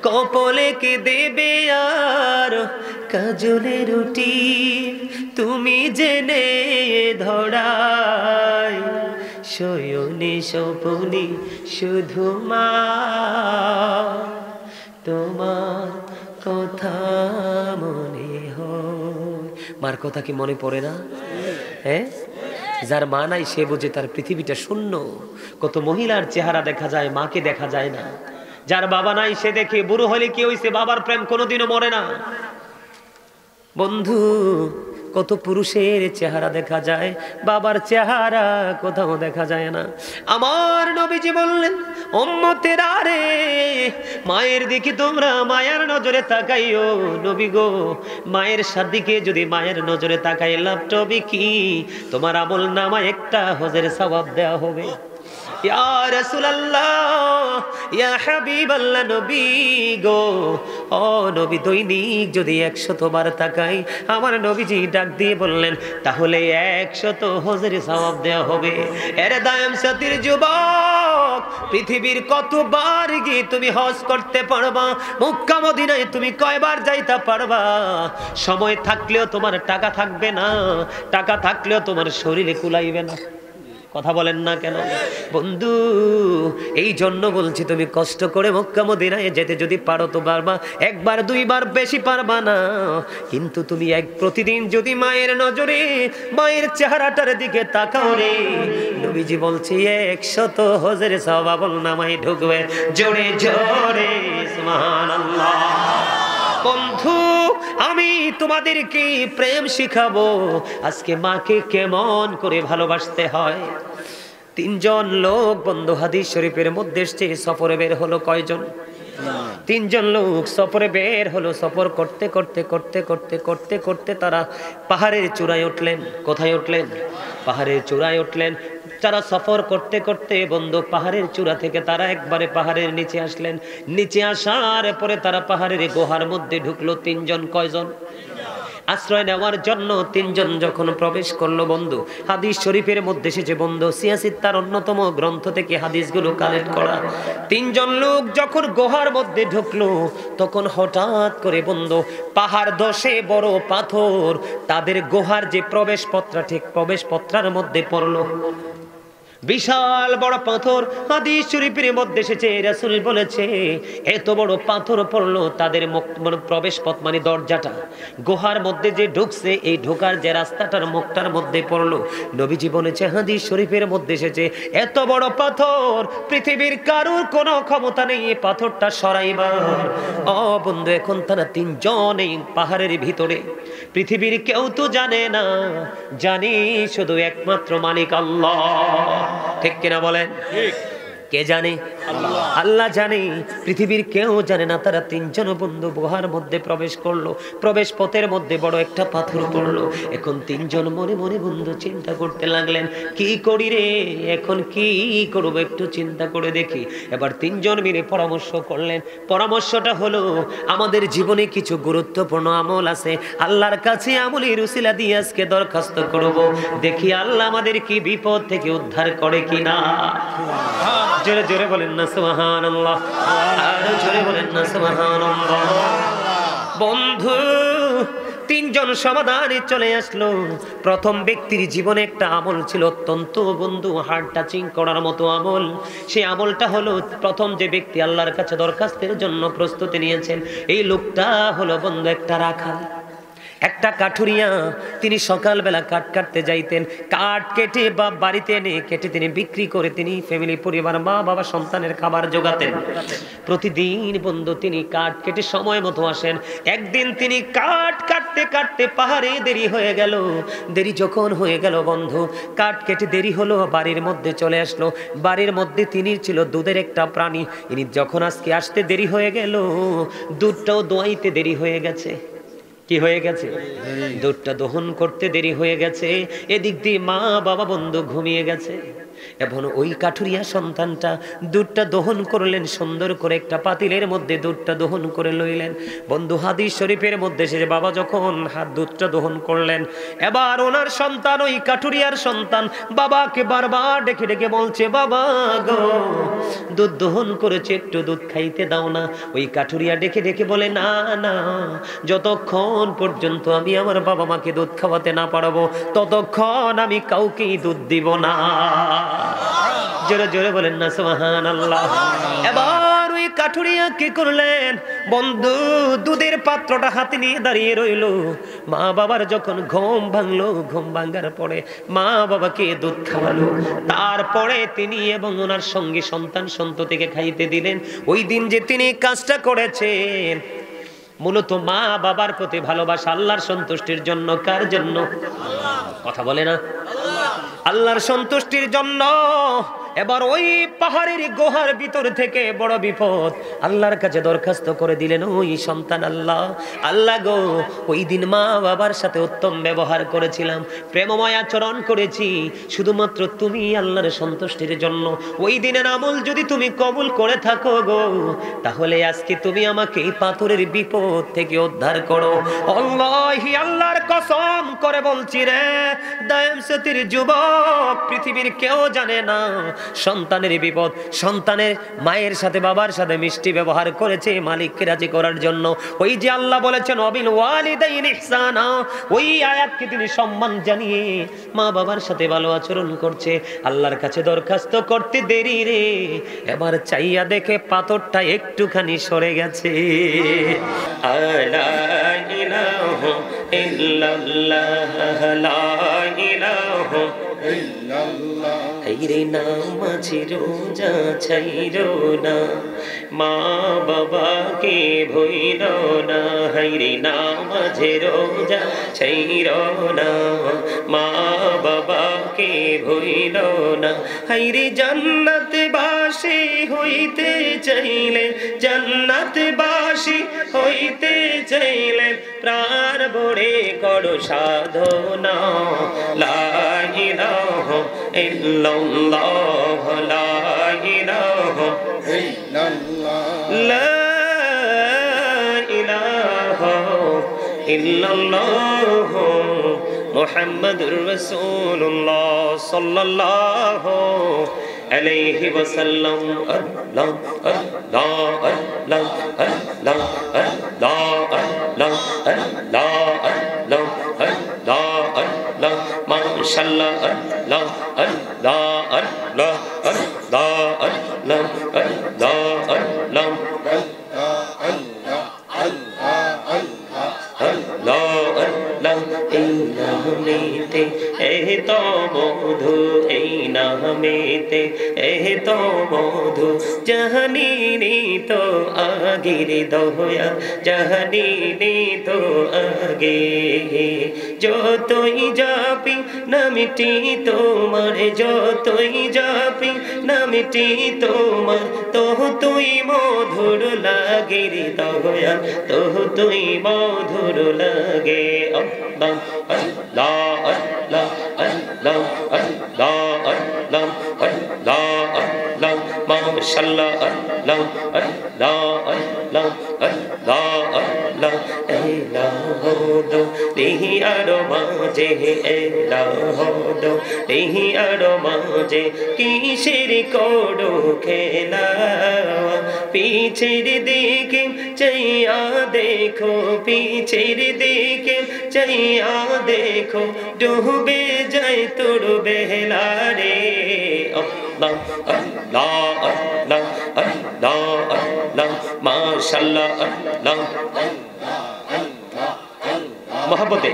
কপলে কে দেবে আর কাজলে রুটি, তুমি জেনে ধরায় শয়নে স্বপনে শুধু মা তোমার কথা মনে হয়। মার কথা কি মনে পড়ে না? হ্যাঁ, যার মা নাই সে বোঝে তার পৃথিবীটা শূন্য। কত মহিলার চেহারা দেখা যায়, মাকে দেখা যায় না। যার বাবা নাই সে দেখে বুড়ো হলে কি হইছে, বাবার প্রেম কোনোদিনও মরে না। বন্ধু, কত পুরুষের চেহারা দেখা যায়, বাবার চেহারা কোথাও দেখা যায় না। আমার নবীজি বললেন, উম্মতেরা রে, মায়ের দিকে তোমরা মায়ের নজরে তাকাইও। নবী গো, মায়ের দিকে যদি মায়ের নজরে তাকাই, লাভটা কি? তোমার আমল নামায় একটা হজের সওয়াব দেওয়া হবে। ইয়া রাসূলুল্লাহ, ইয়া হাবিবাল্লাহ, নবী গো, ও নবী, দৈনিক যদি 100 বার তাকাই, আমার নবীজি ডাক দিয়ে বললেন, তাহলে 100 হজের সওয়াব দেওয়া হবে। এর দায়াম সাথীর যুবক, পৃথিবীর কতবার গিয়ে তুমি হজ করতে পারবা? মক্কা মদিনায় তুমি কয়বার যাইতে পারবা? সময় থাকলেও তোমার টাকা থাকবে না, টাকা থাকলেও তোমার শরীরে কুলাইবে না। কথা বলেন না কেন? বন্ধু, এই জন্য বলছি, তুমি কষ্ট করে মক্কা মদিনায় যেতে যদি পারো তো পারবা, একবার দুইবার, বেশি পারবা না। কিন্তু তুমি প্রতিদিন যদি মায়ের নজরে মায়ের চেহারাটার দিকে তাকাও রে, নবীজি বলছি 100 হজের সওয়াব নামায় ঢুকবে। জোরে জোরে সুবহানাল্লাহ। বন্ধু, আমি তোমাদেরকে প্রেম শিখাবো আজকে মাকে কেমন করে ভালোবাসতে হয়। 3 জন লোক বন্ধু হাদিস শরীফের মধ্যে এসেছে, সফরে বের হলো কয়জন? 3 জন লোক সফরে বের হলো। সফর করতে করতে করতে করতে করতে করতে তারা পাহাড়ের চূড়ায় উঠলেন। কোথায় উঠলেন? পাহাড়ের চূড়ায় উঠলেন। তারা সফর করতে করতে বন্ধু পাহাড়ের চূড়া থেকে তারা একবারে পাহাড়ের নিচে আসলেন। নিচে আসার পরে তারা পাহাড়ের গুহার মধ্যে ঢুকলো। 3 জন, কয়জন? আশ্রয় নেওয়ার জন্য 3 জন যখন প্রবেশ করলো বন্ধু, হাদিস শরীফের মধ্যে এসেছে বন্ধু, সিয়াসিত্তার অন্যতম গ্রন্থ থেকে হাদিসগুলো কালেক্ট করা। 3 জন লোক যখন গুহার মধ্যে ঢুকলো, তখন হঠাৎ করে বন্ধু পাহাড় ধসে বড় পাথর তাদের গুহার যে প্রবেশপত্র, ঠিক প্রবেশপত্রের মধ্যে পড়লো। বিশাল বড় পাথর। হাদিস শরীফের মধ্যে এসেছে, রাসূল বলেছে এত বড় পাথর পড়লো তাদের প্রবেশ পথ, মানে দরজাটা, গুহার মধ্যে যে ঢুকছে এই ঢোকার যে রাস্তাটার মুখটার মধ্যে পড়লো। নবীজি বলেছে, হাদিস শরীফের মধ্যে এসেছে, এত বড় পাথর পৃথিবীর কারোর কোনো ক্ষমতা নেই এই পাথরটা সরাইবার। ও বন্ধু, এখন তারা 3 জন এই পাহাড়ের ভিতরে, পৃথিবীর কেউ তো জানে না, জানি শুধু একমাত্র মালিক আল্লাহ। ঠিক কিনা বলেন? ঠিক। কে জানে? আল্লাহ। আল্লাহ জানে, পৃথিবীর কেউ জানে না। তারা 3 জন বন্ধু গুহার মধ্যে প্রবেশ করলো। প্রবেশ পথের মধ্যে বড় একটা পাথর পড়লো। এখন 3 জন মনে মনে বন্ধু চিন্তা করতে লাগলেন, কি করি রে, এখন কি করবো, একটু চিন্তা করে দেখি। এবার 3 জন মিলে পরামর্শ করলেন। পরামর্শটা হলো, আমাদের জীবনে কিছু গুরুত্বপূর্ণ আমল আছে, আল্লাহর কাছে আমলের উসিলা দিয়ে আজকে দরখাস্ত করব, দেখি আল্লাহ আমাদের কি বিপদ থেকে উদ্ধার করে কিনা। জোরে জোরে বলেন না সুবহানাল্লাহ, আরো জোরে বলেন না সুবহানাল্লাহ। বন্ধু, 3 জন সমাধানে চলে আসলো। প্রথম ব্যক্তির জীবনে একটা আমল ছিল অত্যন্ত বন্ধু হার্ট টাচিং করার মতো আমল। সেই আমলটা হলো, প্রথম যে ব্যক্তি আল্লাহর কাছে দরখাস্তের জন্য প্রস্তুতি নিয়েছেন, এই লোকটা হলো বন্ধু একটা রাখাল, একটা কাঠুরিয়া। তিনি সকালবেলা কাঠ কাটতে যাইতেন, কাঠ কেটে বা বাড়িতে এনে কেটে তিনি বিক্রি করে তিনি ফ্যামিলি, পরিবার, মা বাবা, সন্তানের খাবার জোগাতেন। প্রতিদিন বন্ধু তিনি কাঠ কেটে সময় মতো আসেন। একদিন তিনি কাঠ কাটতে কাটতে পাহাড়ে দেরি হয়ে গেল। দেরি যখন হয়ে গেল বন্ধু, কাঠ কেটে দেরি হলো, বাড়ির মধ্যে চলে আসলো। বাড়ির মধ্যে তিনি ছিল দুধের একটা প্রাণী। ইনি যখন আজকে আসতে দেরি হয়ে গেল, দুধটাও দোয়াইতে দেরি হয়ে গেছে। কি হয়ে গেছে? দুধটা দহন করতে দেরি হয়ে গেছে। এদিক দিয়ে মা বাবা বন্ধু ঘুমিয়ে গেছে। এবং ওই কাঠুরিয়া সন্তানটা দুধটা দহন করলেন, সুন্দর করে একটা পাতিলের মধ্যে দুধটা দহন করে লইলেন। বন্ধু হাদিস শরীফের মধ্যে সে বাবা যখন দুধটা দহন করলেন, এবার ওনার সন্তান, ওই কাঠুরিয়ার সন্তান বাবাকে বারবার ডেকে ডেকে বলছে, বাবা গো দুধ দহন করেছে, একটু দুধ খাইতে দাও না। ওই কাঠুরিয়া ডেকে ডেকে বলে, না না, যতক্ষণ পর্যন্ত আমি আমার বাবা মাকে দুধ খাওয়াতে না পারবো ততক্ষণ আমি কাউকেই দুধ দিব না। জোরে জোরে বলেন না সুবহানাল্লাহ। এবার ওই কাঠুরিয়া কি করলেন বন্ধু, দুধের পাত্রটা হাতে নিয়ে দাঁড়িয়ে রইল। মা বাবার যখন ঘুম ভাঙলো, ঘুম ভাঙার পরে মা বাবাকে দুধ খাওয়ালো, তারপরে তিনি এবং ওনার সঙ্গী সন্তান সন্ততিকে খাইতে দিলেন। ওই দিন যে তিনি কাজটা করেছেন, মূলত মা বাবার প্রতি ভালোবাসা, আল্লাহর সন্তুষ্টির জন্য। কার জন্য? কথা বলে না, আল্লাহর সন্তুষ্টির জন্য। এবার ওই পাহাড়ের গুহার ভিতর থেকে বড় বিপদ, আল্লাহর কাছে দরখাস্ত করে দিলেন, ওই সন্তান আল্লাহ, আল্লাহ গো ওই দিন মা বাবার সাথে উত্তম ব্যবহার করেছিলাম, প্রেমময় আচরণ করেছি শুধুমাত্র তুমি আল্লাহর সন্তুষ্টির জন্য। ওই দিনের আমল যদি তুমি কবুল করে থাকো গো, তাহলে আজকে তুমি আমাকে এই পাথরের বিপদ থেকে উদ্ধার করো। আল্লাহি, আল্লাহর কসম করে বলছি রে দায়েম সতীর যুবক, পৃথিবীর কেউ জানে না সন্তানের বিপদ। সন্তানের মায়ের সাথে বাবার সাথে মিষ্টি ব্যবহার করেছে মালিককে রাজি করার জন্য। ওই যে আল্লাহ বলেছেন ওয়াবিল ওয়ালিদাইনি ইহসানা, ওই আয়াতকে তিনি সম্মান জানিয়ে মা বাবার সাথে ভালো আচরণ করছে। আল্লাহর কাছে দরখাস্ত করতে দেরি রে, এবার চাইয়া দেখে পাথরটা একটুখানি সরে গেছে। লা ইলাহা ইল্লাল্লাহ, লা ইলাহা ইল্লাল্লাহ। হাইরে নামাজি রোজা ছাইরো না, মা বাবাকে ভুইলো না। হাইরে নামাজি রোজা ছাইরো না, মা বাবাকে ভুইলো না। হাইরে জান্নাতবাসী হইতে চাইলে, জান্নাতবাসী হইতে চাইলে প্রাণ ভরে করো সাধনা। লা ইলাহা ইল্লাল্লাহ, লা ইলাহা ইল্লাল্লাহ, লা ইলাহা ইল্লাল্লাহ মুহাম্মাদুর রাসূলুল্লাহ সাল্লাল্লাহু আলাইহি ওয়াসাল্লাম। আল্লাহ আল্লাহ আল্লাহ আল্লাহ আল্লাহ আল্লাহ আল্লাহ আল্লাহ আল্লাহ আল্লাহ মাশাআল্লাহ। আল্লাহ আল্লাহ আল্লাহ আল্লাহ আল্লাহ আল্লাহ আল্লাহ এই নামেতে এই তো মধু, এই নামেতে এই তো মধু, জাহানিনি তো আগের দয়া, জাহানিনি তো আগে। যতই যাপি নামটি তোমার, যতই যাপি নামটি তোমার, তো তুই মধুর লাগে রে দয়া, তো তুই মধুর লাগে। আল্লাহ আল্লাহ আল্লাহ আল্লাহ আল্লাহ আল্লাহ আল্লাহ আল্লাহ মাশাআল্লাহ। আল্লাহ আল্লাহ আল্লাহ আল্লাহ আল্লাহ এলাহো দো লিহি আরো মাঝে, এলাহো দো লিহি আরো মাঝে, কিসের করো খেলা। পিছের দিকে চাইয়া দেখো, পিছের দিকে চাইয়া দেখো, ডুবে যায় তোর বেলা রে। আল্লাহ আল্লাহ আল্লাহ আল্লাহ আল্লাহ মাশাআল্লাহ। আল্লাহ মোহাব্বতে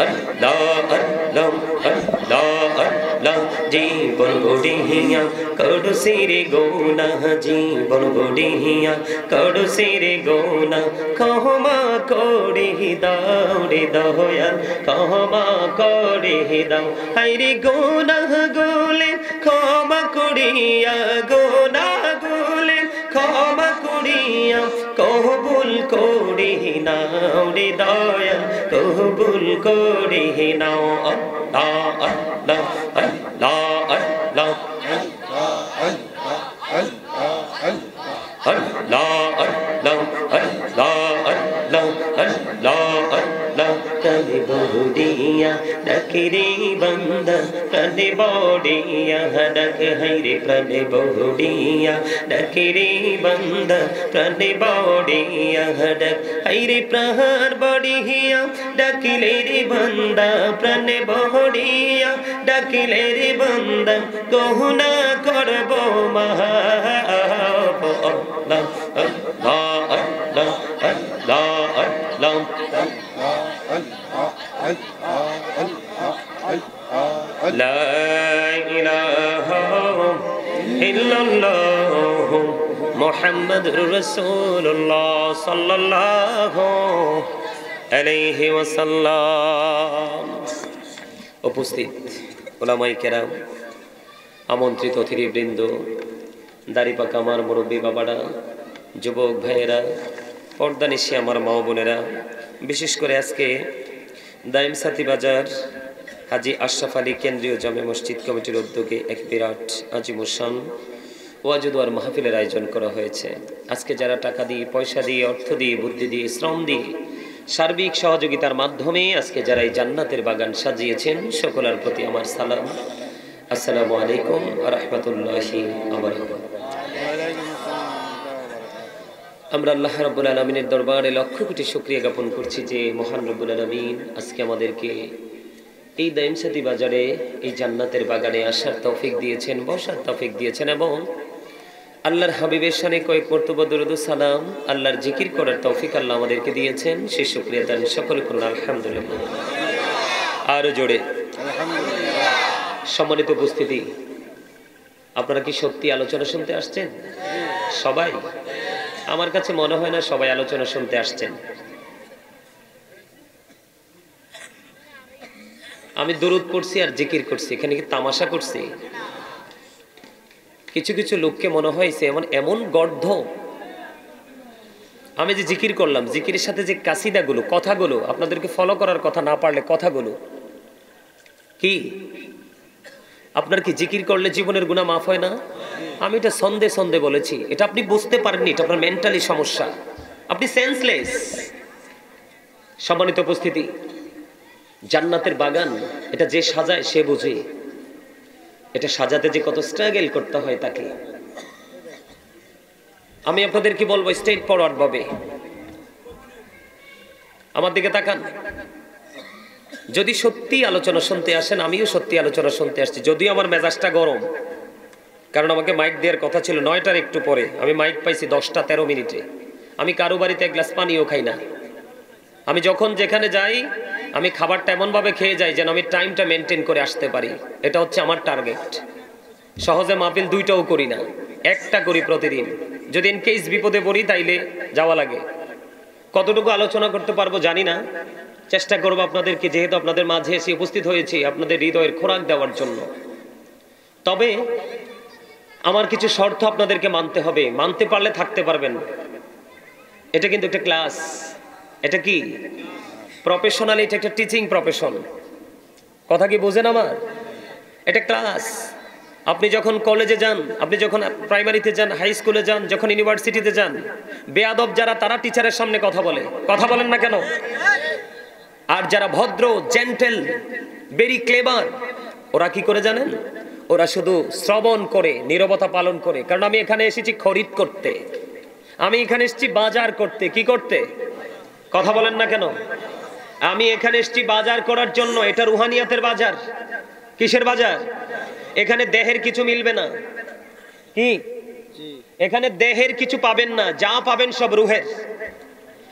আল্লাহ আল্লাহ আল্লাহ আল্লাহ। জীবন গড়িয়া করো সিরে গোনা, জীবন গড়িয়া করো সিরে গোনা, ক্ষমা করে দাও রে দয়াল, ক্ষমা করে দাও। হায়রে গোনা গুলে ক্ষমা করিয়া, গোনা গুলে ক্ষমা করিয়া কবুল করে নাও রে দয়াল, কবুল করে নাও। প্রাণে বহুদিয়া ডাকে রে বান্দা প্রাণে বড়িয়া ডাকে হাইরে প্রাণে বহুদিয়া ডাকে রে বান্দা প্রাণে বড়িয়া ডাক হাইরে প্রাণ বড়িয়া ডাকিলে রে বান্দা প্রাণে বড়িয়া ডাকিলে রে বান্দা গহনা করব মহা আল্লাহ আল্লাহ আল্লাহ আল্লাহ লা ইলাহা ইল্লাল্লাহ মুহাম্মাদুর রাসূলুল্লাহ সাল্লাল্লাহু আলাইহি ওয়াসাল্লাম। উপস্থিত উলামায়ে কেরাম, আমন্ত্রিত অতিথিবৃন্দ, দাড়িপাকা আমার মুরব্বী বাবারা, যুবক ভাইয়েরা, পর্দানিশী আমার মা বোনেরা, বিশেষ করে আজকে দাইম সাথী বাজার হাজী আশরাফ আলী কেন্দ্রীয় জামে মসজিদ কমিটির উদ্যোগে এক বিরাট আজিমুসান ওয়াজুদওয়ার মাহফিলের আয়োজন করা হয়েছে। আজকে যারা টাকা দিয়ে, পয়সা দিয়ে, অর্থ দিয়ে, বুদ্ধি দিয়ে, শ্রম দিয়ে, সার্বিক সহযোগিতার মাধ্যমে আজকে যারা এই জান্নাতের বাগান সাজিয়েছেন, সকলের প্রতি আমার সালাম। আসসালামু আলাইকুম ওয়া রাহমাতুল্লাহি ওয়া বারাকাতুহু। আমরা আল্লাহ রাব্বুল আলামিনের দরবারে লক্ষ কোটি শুকরিয়া জ্ঞাপন করছি যে মহান রব্বুল আলামিন আজকে আমাদেরকে এই দাইম সাথী বাজারে এই জান্নাতের বাগানে আসার তৌফিক দিয়েছেন, বসার তৌফিক দিয়েছেন এবং আল্লাহর হাবিবের শানে কয়েক মর্তবা দরুদ ও সালাম, আল্লাহর জিকির করার তৌফিক আল্লাহ আমাদেরকে দিয়েছেন। সেই শুকরিয়া দান সকলে করুন আলহামদুলিল্লাহ। আরো জোরে আলহামদুলিল্লাহ। সম্মানিত উপস্থিতি, আপনারা কি সত্যি আলোচনা শুনতে আসছেন? সবাই? আমার কাছে মনে হয় না সবাই আলোচনা শুনতে আসছেন। আমি দরুদ পড়ছি আর জিকির করছি, এখানে কি তামাশা করছি? কিছু কিছু লোককে মনে হয়েছে এমন গর্ধ, আমি যে জিকির করলাম, জিকিরের সাথে যে কাসিদাগুলো, কথাগুলো, আপনাদেরকে ফলো করার কথা না পারলে কথাগুলো কি আপনার কি জিকির করলে জীবনের গুনাহ মাফ হয় না? আমি এটা সন্দেহ বলেছি, এটা আপনি বুঝতে পারেননি, এটা আপনার মেন্টালি সমস্যা, আপনি সেন্সলেস। সম্মানিত উপস্থিতি, জান্নাতের বাগান এটা যে সাজায় সে বুঝে এটা সাজাতে যে কত স্ট্রাগল করতে হয় তাকে। আমি আপনাদেরকে বলবো স্ট্রেট ফরওয়ার্ড ভাবে, আমার দিকে তাকান। যদি সত্যি আলোচনা শুনতে আসেন, আমিও সত্যি আলোচনা শুনতে আসছি, যদিও আমার মেজাজটা গরম, কারণ আমাকে মাইক দেওয়ার কথা ছিল 9টার একটু পরে, আমি মাইক পাইছি 10টা 13 মিনিটে। আমি কারো বাড়িতে এক গ্লাস পানিও খাই না। আমি যখন যেখানে যাই আমি খাবারটা এমনভাবে খেয়ে যাই যেন আমি টাইমটা মেনটেন করে আসতে পারি, এটা হচ্ছে আমার টার্গেট। সহজে মাহফিল 2টাও করি না, 1টা করি প্রতিদিন। যদি ইন কেস বিপদে পড়ি তাইলে যাওয়া লাগে। কতটুকু আলোচনা করতে পারবো জানি না, চেষ্টা করবো আপনাদেরকে, যেহেতু আপনাদের মাঝে এসে উপস্থিত হয়েছি আপনাদের হৃদয়ের খোরাক দেওয়ার জন্য। তবে আমার কিছু শর্ত আপনাদেরকে মানতে হবে, মানতে পারলে থাকতে পারবেন। এটা কিন্তু একটা ক্লাস, এটা কি প্রফেশনালি, এটা একটা টিচিং প্রফেশন। কথা কি বোঝেন আমার? এটা ক্লাস। আপনি যখন কলেজে যান, আপনি যখন প্রাইমারিতে যান, হাই স্কুলে যান, যখন ইউনিভার্সিটিতে যান, বেয়াদব যারা তারা টিচারের সামনে কথা বলে, কথা বলেন না কেন? আর যারা ভদ্র, জেন্টেল, ভেরি ক্লেভার, ওরা কি করে জানেন? ওরা শুধু শ্রবণ করে, নীরবতা পালন করে। কারণ আমি এখানে এসেছি খরিদ করতে, আমি এখানে এসেছি বাজার করতে। কি করতে? কথা বলেন না কেন? আমি এখানে এসেছি বাজার করার জন্য। এটা রুহানিয়াতের বাজার। কিসের বাজার? এখানে দেহের কিছু মিলবে না। কি? এখানে দেহের কিছু পাবেন না, যা পাবেন সব রুহের।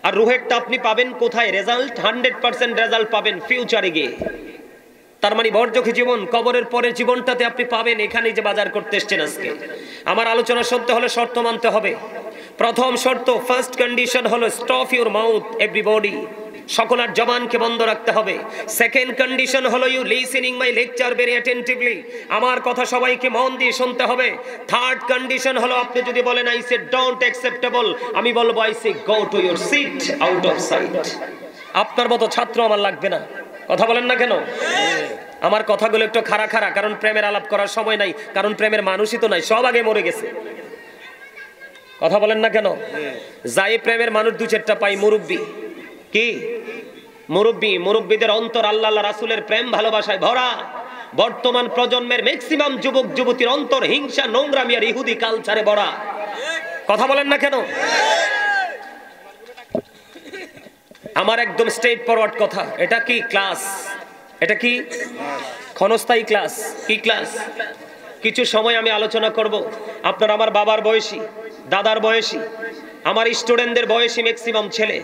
আর রুহেরটা আপনি পাবেন কোথায়? রেজাল্ট 100% রেজাল্ট পাবেন ফিউচারে গিয়ে। তার মানে বর্জখী জীবন, কবরের পরের জীবনটাতে আপনি পাবেন এখানে যে বাজার করতে এসেছেন আজকে। আমার আলোচনা শুনতে হলে শর্ত মানতে হবে। প্রথম শর্ত, ফার্স্ট কন্ডিশন হলো স্টপ ইউর মাউথ এভরিবডি, সকলের জবানকে বন্ধ রাখতে হবে। সেকেন্ড কন্ডিশন হলো you listening my lecture very attentively, আমার কথা সবাইকে মন দিয়ে শুনতে হবে। থার্ড কন্ডিশন হলো আপনি যদি বলেন আই সে ডোন্ট অ্যাকসেপ্টেবল, আমি বলবো I say go to your seat out of sight. আপনার মতো ছাত্র আমার লাগবে না। কথা বলেন না কেন? আমার কথাগুলো একটু খাড়া খাড়া, কারণ প্রেমের আলাপ করার সময় নাই, কারণ প্রেমের মানুষই তো নাই, সব আগে মরে গেছে। কথা বলেন না কেন? যাই প্রেমের মানুষ দু চারটা পাই, মুরব্বী। কি মুরব্বী? মুরব্বীদের অন্তর আল্লাহ রাসূলের প্রেম ভালোবাসায় ভরা। বর্তমান প্রজন্মের ম্যাক্সিমাম যুবক যুবতীর অন্তর হিংসা, নোংরামি আর ইহুদি কালচারে ভরা। কথা বলেন না কেন? আমার একদম স্ট্রেট ফরওয়ার্ড কথা। এটা কি ক্লাস? এটা কি ক্ষণস্থায়ী ক্লাস? কি ক্লাস? কিছু সময় আমি আলোচনা করব। আপনার আমার বাবার বয়সী, দাদার বয়সী, আমার স্টুডেন্টদের বয়সী ম্যাক্সিমাম ছেলে,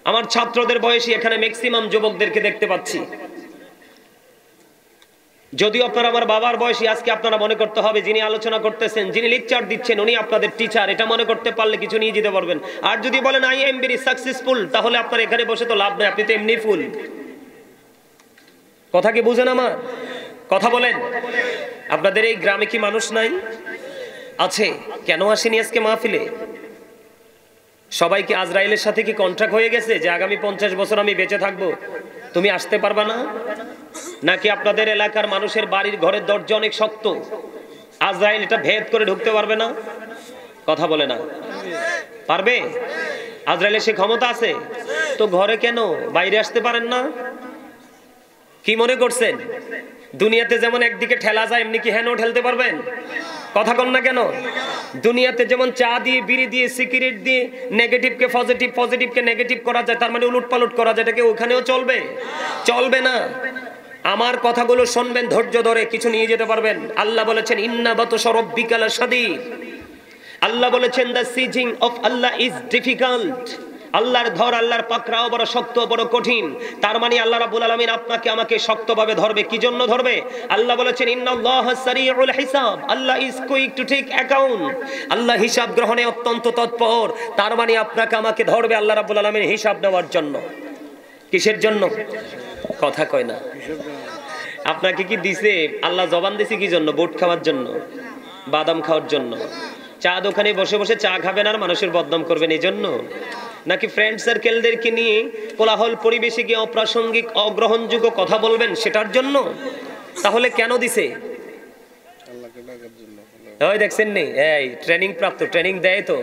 আমার ছাত্রদের বয়সী এখানে ম্যাক্সিমাম যুবকদেরকে দেখতে পাচ্ছি। যদিও আপনারা আমার বাবার বয়সী, আজকে আপনারা মনে করতে হবে যিনি আলোচনা করতেছেন, যিনি লেকচার দিচ্ছেন, উনি আপনাদের টিচার। এটা মনে করতে পারলে কিছু নিয়ে যেতে পারবেন। আর যদি বলেন আই এম ভেরি সাকসেসফুল, তাহলে আপনার এখানে বসে তো লাভ নেই, আপনি তো এমনি ফুল। কথা কি বুঝেন আমার কথা? বলেন, আপনাদের এই গ্রামে কি মানুষ নাই? আছে। কেন আসেনি আজকে মাহফিলে? সবাই কি আজরাইলের সাথে কি কন্ট্রাক্ট হয়ে গেছে যে আগামী 50 বছর আমি বেঁচে থাকবো, তুমি আসতে পারবা না? নাকি আপনাদের এলাকার মানুষের বাড়ির ঘরের দরজা অনেক শক্ত, আজরাইল এটা ভেদ করে ঢুকতে পারবে না? কথা বলে না। পারবে? আজরাইলের সে ক্ষমতা আছে তো ঘরে কেন বাইরে আসতে পারেন না? কি মনে করছেন দুনিয়াতে যেমন একদিকে ঠেলা যায়, এমনি কি হেনও ঠেলতে পারবেন? কথা কন না কেন? দুনিয়াতে যেমন চা দিয়ে, বিড়ি দিয়ে, সিগারেট দিয়ে নেগেটিভকে পজিটিভ, পজিটিভকে নেগেটিভ করা যায়, তার মানে উলট পালট করা যায়, এটাকে ওখানেও চলবে? চলবে না। আমার কথাগুলো শুনবেন ধৈর্য ধরে, কিছু নিয়ে যেতে পারবেন। আল্লাহ বলেছেন ইন্না বাতশা রাব্বিকা লাশাদীদ। আল্লাহ বলেছেন the seizing of Allah is difficult. আল্লাহর ধর, আল্লাহর পাকড়াও বড় শক্ত, বড় কঠিন। তার মানে আল্লাহ রাব্বুল আলামিন আপনাকে আমাকে শক্তভাবে ধরবে। কি জন্য ধরবে? আল্লাহ বলেছেন ইন্নাল্লাহা সারিউল হিসাব, Allah is quick to take account. Allah হিসাব গ্রহণে অত্যন্ত তৎপর। তার মানে আপনাকে আমাকে ধরবে আল্লাহ রাব্বুল আলামিন হিসাব নেওয়ার জন্য। কিসের জন্য? কথা কয় না। আপনাকে কি দিছে আল্লাহ? জবান দিছে কি জন্য? ভোট খাওয়ার জন্য, বাদাম খাওয়ার জন্য? চা দোকানে বসে বসে চা খাবেন আর মানুষের বদনাম করবেন এই জন্য? নাকি ফ্রেন্ড সার্কেলদেরকে নিয়ে কোলাহল পরিবেশে গিয়ে অপ্রাসঙ্গিক, অগ্রহণযোগ্য কথা বলবেন সেটার জন্য? তাহলে কেন দিছে? ওই দেখছেন নি, এই ট্রেনিং প্রাপ্ত, ট্রেনিং দেয় তো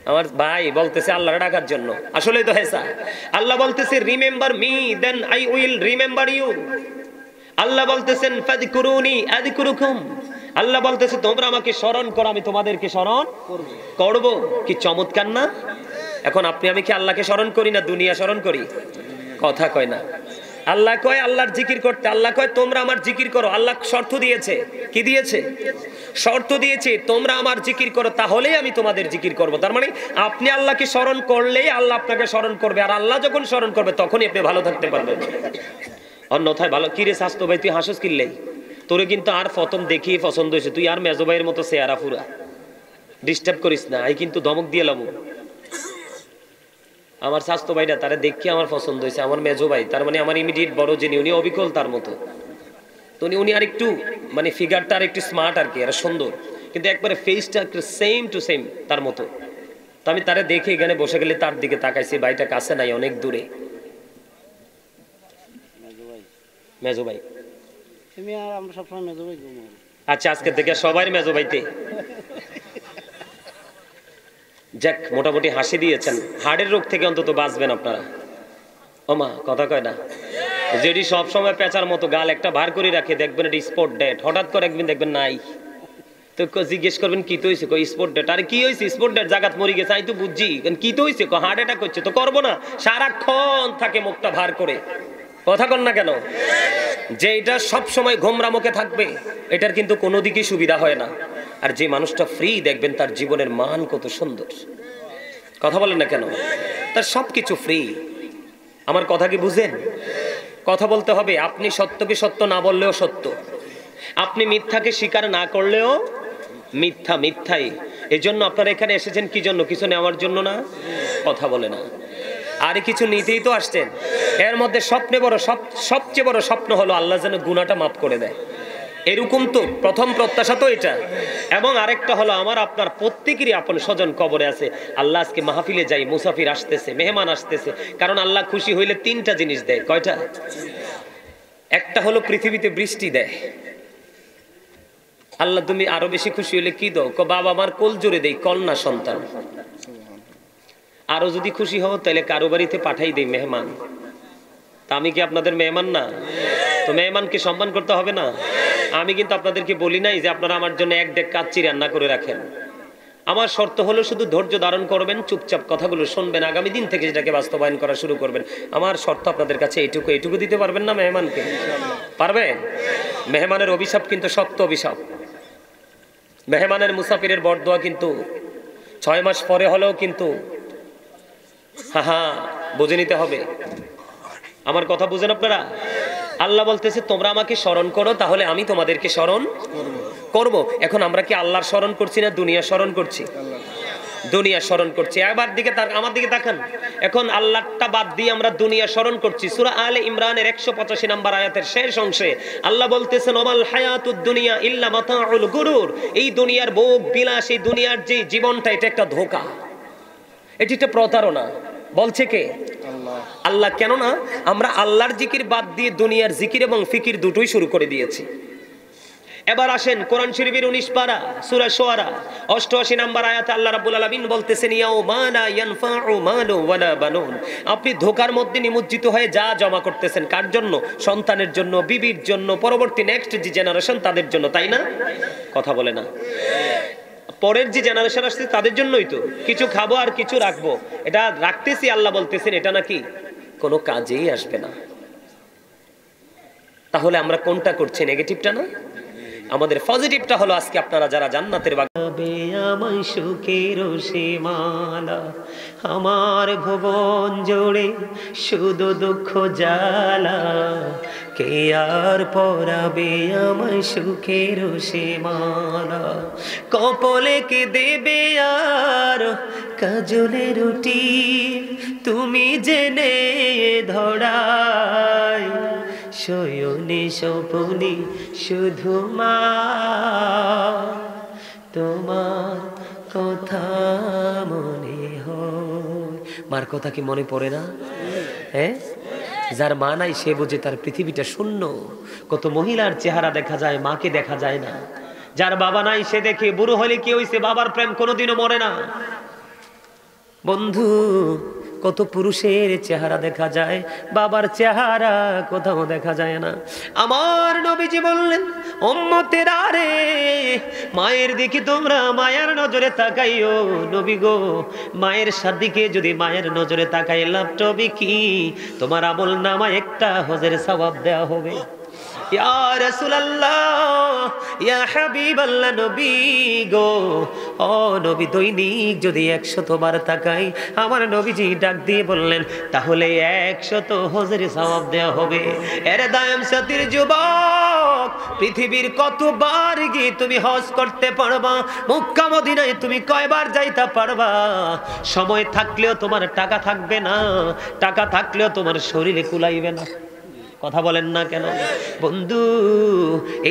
আমার ভাই, বলতেছে আল্লাহর ডাকার জন্য। আসলে তো হেসা। আল্লাহ বলতেছে remember me then I will remember you. Allah বলতেছেন ফাযকুরুনি আযকুরুকুম। আল্লাহ বলতেছে তোমরা আমাকে স্মরণ করো, আমি তোমাদেরকে স্মরণ করব। কি চমৎকার না? এখন আপনি আমি কি আল্লাহকে স্মরণ করি না দুনিয়া স্মরণ করি? কথা কয় না। আল্লাহ কয় আল্লাহর জিকির করতে, আল্লাহ কয় তোমরা আমার জিকির করো। আল্লাহ শর্ত দিয়েছে। কি দিয়েছে? শর্ত দিয়েছে তোমরা আমার জিকির করো, তাহলেই আমি তোমাদের জিকির করব। তার মানে আপনি আল্লাহকে স্মরণ করলেই আল্লাহ আপনাকে স্মরণ করবে, আর আল্লাহ যখন স্মরণ করবে তখনই আপনি ভালো থাকতে পারবেন। অন্যথায় ভালো কিরে স্বাস্থ্য ভাই, তুই হাসস কিনলেই তোরে কিন্তু আর প্রথম দেখিয়ে পছন্দ হয়েছে, তুই আর মেজো ভাইয়ের মতো চেহারা ফুরা, ডিস্টার্ব করিস না। এই কিন্তু ধমক দিয়ে এলাম। আমার স্বাস্থ্য ভাইটা তারা দেখে আমার পছন্দ হয়েছে, আমার মেজো ভাই, তার মানে আমার ইমিডিয়েট বড় যিনি, উনি অবিকল তার মতো। তো উনি আর একটু মানে ফিগারটা আর একটু স্মার্ট আর কি, আর সুন্দর, কিন্তু একবারে ফেসটা একটু সেম টু সেম তার মতো। তো আমি তারা দেখে এখানে বসে গেলে তার দিকে তাকাইছি, ভাইটা কাছে নাই, অনেক দূরে। মেজো ভাই, আচ্ছা আজকে থেকে সবাই মেজো ভাইতে। যাক, মোটামুটি হাসি দিয়েছেন, হার্টের রোগ থেকে অন্তত বাঁচবেন আপনারা। ওমা কথা কয় না, যেটি সবসময় পেঁচার মতো গাল একটা ভার করে রাখে, দেখবেন এটা স্পট ডেট, হঠাৎ করে একদিন দেখবেন নাই। তো জিজ্ঞেস করবেন কি তো হয়েছে? Spot date. আরে কি হয়েছে? স্পট ডেট, জাগাত মরি গেছে। আমি তো বুঝছি কি তো হয়েছে, হার্ট অ্যাটাক করছে। তো করবো না, সারাক্ষণ থাকে মুখটা ভার করে। কথা কন না কেন? যে এটা সবসময় ঘোমরা মুখে থাকবে, এটার কিন্তু কোনো দিকেই সুবিধা হয় না। আর যে মানুষটা ফ্রি, দেখবেন তার জীবনের মান কত সুন্দর। কথা বলেন না কেন? তার সবকিছু ফ্রি। আমার কথা কি বুঝেন? কথা বলতে হবে। আপনি সত্যকে সত্য না বললেও সত্য, আপনি মিথ্যাকে স্বীকার না করলেও মিথ্যা মিথ্যাই। এই জন্য আপনারা এখানে এসেছেন কি জন্য? কিছু নেওয়ার জন্য না। কথা বলে না, আরে কিছু নিতেই তো আসছেন। এর মধ্যে সবচেয়ে বড় স্বপ্ন হলো আল্লাহ যেন গুনাহটা মাফ করে দেয়। এরকম তো প্রথম প্রত্যাশা তো এটা। এবং আরেকটা হলো আমার আপনার প্রত্যেকেরই আপন স্বজন কবরে আছে। আল্লাহ আজকে মাহফিলে যাই, মুসাফির আসতেছে, মেহমান আসতেছে, কারণ আল্লাহ খুশি হইলে তিনটা জিনিস দেয়। কয়টা? একটা হলো পৃথিবীতে বৃষ্টি দেয়। আল্লাহ তুমি আরো বেশি খুশি হলে কি দাও? বাবা আমার কোল জোরে দেই, কন্যা সন্তান। আরো যদি খুশি হও তাহলে কারো বাড়িতে পাঠাই দেই মেহমান। তা আমি কি আপনাদের মেহমান না? তো মেহমানকে সম্মান করতে হবে না? আমি কিন্তু আপনাদেরকে বলি নাই যে আপনারা আমার জন্য এক ডেক কাচ্চি রান্না করে রাখেন। আমার শর্ত হলো শুধু ধৈর্য ধারণ করবেন, চুপচাপ কথাগুলো শুনবেন, আগামী দিন থেকে যেটাকে বাস্তবায়ন করা শুরু করবেন। আমার শর্ত আপনাদের কাছে এইটুকু দিতে পারবেন না মেহমানকে? পারবেন? মেহমানের অভিশাপ কিন্তু শক্ত অভিশাপ। মেহমানের মুসাফিরের বরদোয়া কিন্তু 6 মাস পরে হলেও কিন্তু বুঝে নিতে হবে। আমার কথা বুঝেন আপনারা? আল্লাহ বলতেছে তোমরা আমাকে স্মরণ করো, তাহলে আমি তোমাদেরকে স্মরণ করব। এখন আমরা কি আল্লাহর স্মরণ করছি না দুনিয়া স্মরণ করছি? দুনিয়া স্মরণ করছি। একবার দিকে আমার দিকে তাকান। এখন আল্লাহটা বাদ দিয়ে আমরা দুনিয়া স্মরণ করছি। সূরা আলে ইমরানের 185 নম্বর আয়াতের শেষ অংশে আল্লাহ বলতেছেন ওমাল হায়াতুদ দুনিয়া ইল্লা মাতাউল গুরুর। এই দুনিয়ার ভোগ বিলাস, এই দুনিয়ার যে জীবনটা, এটা একটা ধোঁকা, এটি একটা প্রতারণা। বলছে কে? আল্লাহ। কেননা আমরা আল্লাহর জিকির বাদ দিয়ে দুনিয়ার জিকির এবং ফিকির দুটোই শুরু করে দিয়েছি। এবার আসেন কোরআন শরীফের 19 পারা সূরা শুআরা 88 নম্বর আয়াতে আল্লাহ রাব্বুল আলামিন বলতেছেন ইয়াউমা লা ইয়ানফাউ মালু ওয়ালা বানুন। আপনি ধোঁকার মধ্যে নিমজ্জিত হয়ে যা জমা করতেছেন কার জন্য? সন্তানের জন্য, বিবির জন্য, পরবর্তী নেক্সট যে জেনারেশন তাদের জন্য, তাই না? কথা বলে না? পরের যে জেনারেশন আসছে তাদের জন্যই তো। কিছু খাবো আর কিছু রাখবো, এটা রাখতেছি। আল্লাহ বলতেছেন এটা নাকি কোনো কাজেই আসবে না। তাহলে আমরা কোনটা করছি? নেগেটিভটা না? আমাদের পজিটিভটা হলো আজকে আপনারা যারা জান্নাতের বাগানে আমায় সুখের সীমানা, আমার ভুবন জুড়ে শুধু দুঃখ জ্বালা, কে আর পরাবে আমায় সুখের সীমানা, কপালে কে দেবে আর কাজলে রুটি, তুমি জেনে ধরাই শয়নে স্বপনে শুধু মা তোমার কথা মনে হয়। মার কথা কি মনে পড়ে না? হ্যাঁ, যার মা নাই সে বোঝে তার পৃথিবীটা শূন্য। কত মহিলার চেহারা দেখা যায়, মাকে দেখা যায় না। যার বাবা নাই সে দেখে বুড়ো হলে কি হইছে, বাবার প্রেম কোনোদিনও মরে না। বন্ধু, কত পুরুষের চেহারা দেখা যায়, বাবার চেহারা কোথাও দেখা যায় না। আমার নবীজি বললেন উম্মতেরা রে, মায়ের দিকে তোমরা মায়ের নজরে তাকাইও। নবী গো, মায়ের দিকে যদি মায়ের নজরে তাকাই লাভটা কি? তোমার আমল নামায় একটা হজের সওয়াব দেওয়া হবে। ইয়া রাসূলুল্লাহ, ইয়া হাবিবাল্লাহ, নবী গো, ও নবী, দৈনিক যদি 100 বার তাকাই, আমার নবীজি ডাক দিয়ে বললেন তাহলে 100 হজের সওয়াব দেওয়া হবে। এর দায়াম সাথীর যুবক, পৃথিবীর কতবার গিয়ে তুমি হজ করতে পারবা? মক্কা মদিনায় তুমি কয়বার যাইতে পারবা? সময় থাকলেও তোমার টাকা থাকবে না, টাকা থাকলেও তোমার শরীরে কুলাইবে না। কথা বলেন না কেন? বন্ধু,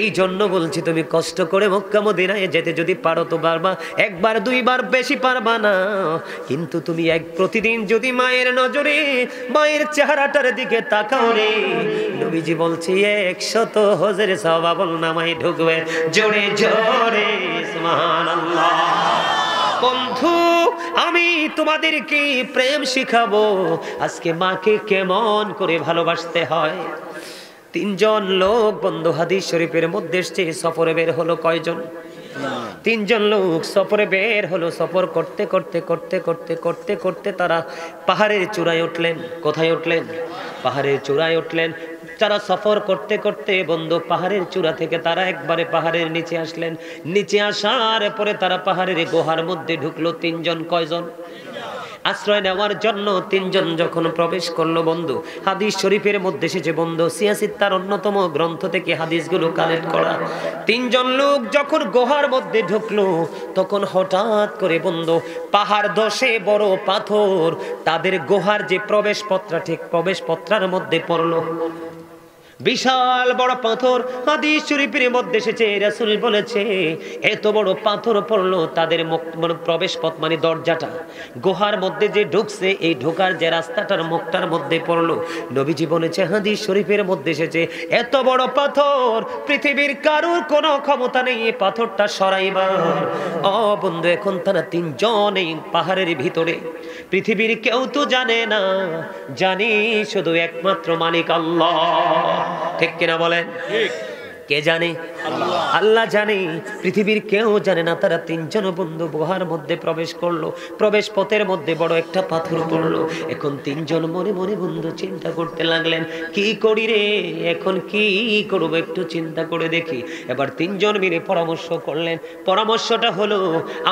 এই জন্য বলছি তুমি কষ্ট করে মক্কা মদিনায় যেতে যদি পারো তো পারবা, একবার দুইবার, বেশি পারবা না। কিন্তু তুমি প্রতিদিন যদি মায়ের নজরে মায়ের চেহারাটার দিকে তাকাও রে, নবীজি বলছে 100 হজের সওয়াব নামায় ঢুকবে। জোরে জোরে সুবহানাল্লাহ। বন্ধু, আমি তোমাদেরকে প্রেম শিখাবো আজকে মাকে কেমন করে ভালোবাসতে হয়। 3 জন লোক বন্ধু হাদিস শরীফের মধ্যে এসেছে, সফরে বের হলো কয়জন? 3 জন লোক সফরে বের হলো। সফর করতে করতে করতে করতে করতে করতে তারা পাহাড়ের চূড়ায় উঠলেন। কোথায় উঠলেন? পাহাড়ের চূড়ায় উঠলেন। যারা সফর করতে করতে বন্ধু পাহাড়ের চূড়া থেকে তারা একবারে পাহাড়ের নিচে আসলেন। নিচে আসার পরে তারা পাহাড়ের গুহার মধ্যে ঢুকলো। 3 জন। কয়জন? আশ্রয় নেওয়ার জন্য 3 জন যখন প্রবেশ করলো বন্ধু, হাদিস শরীফের মধ্যে এসেছে বন্ধু, সিয়াসিত্তার অন্যতম গ্রন্থ থেকে হাদিসগুলো কালেক্ট করা। 3 জন লোক যখন গুহার মধ্যে ঢুকলো তখন হঠাৎ করে বন্ধু পাহাড় ধসে বড় পাথর তাদের গুহার যে প্রবেশপত্র, ঠিক প্রবেশপত্রের মধ্যে পড়লো। বিশাল বড় পাথর। হাদিস শরীফের মধ্যে এসেছে, রাসূল বলেছে এত বড় পাথর পড়লো তাদের মানে প্রবেশ পথ মানে দরজাটা, গুহার মধ্যে যে ঢুকছে এই ঢোকার যে রাস্তাটার মুখটার মধ্যে পড়লো। নবীজি বলেছে হাদিস শরীফের মধ্যে এসেছে এত বড় পাথর পৃথিবীর কারোর কোনো ক্ষমতা নেই এই পাথরটা সরাইবার। ও বন্ধু, এখন তারা তিনজন এই পাহাড়ের ভিতরে, পৃথিবীর কেউ তো জানে না, জানি শুধু একমাত্র মালিক আল্লাহ। ঠিক কিনা বলেন? ঠিক। কে জানে? আল্লাহ জানে, পৃথিবীর কেউ জানে না। তারা তিনজন বন্ধু গুহার মধ্যে প্রবেশ করলো, প্রবেশ পথের মধ্যে বড় একটা পাথর পড়লো। এখন তিনজন মনে মনে বন্ধু চিন্তা করতে লাগলেন, কি করি রে, এখন কি করবো, একটু চিন্তা করে দেখি। এবার তিনজন মিলে পরামর্শ করলেন। পরামর্শটা হলো,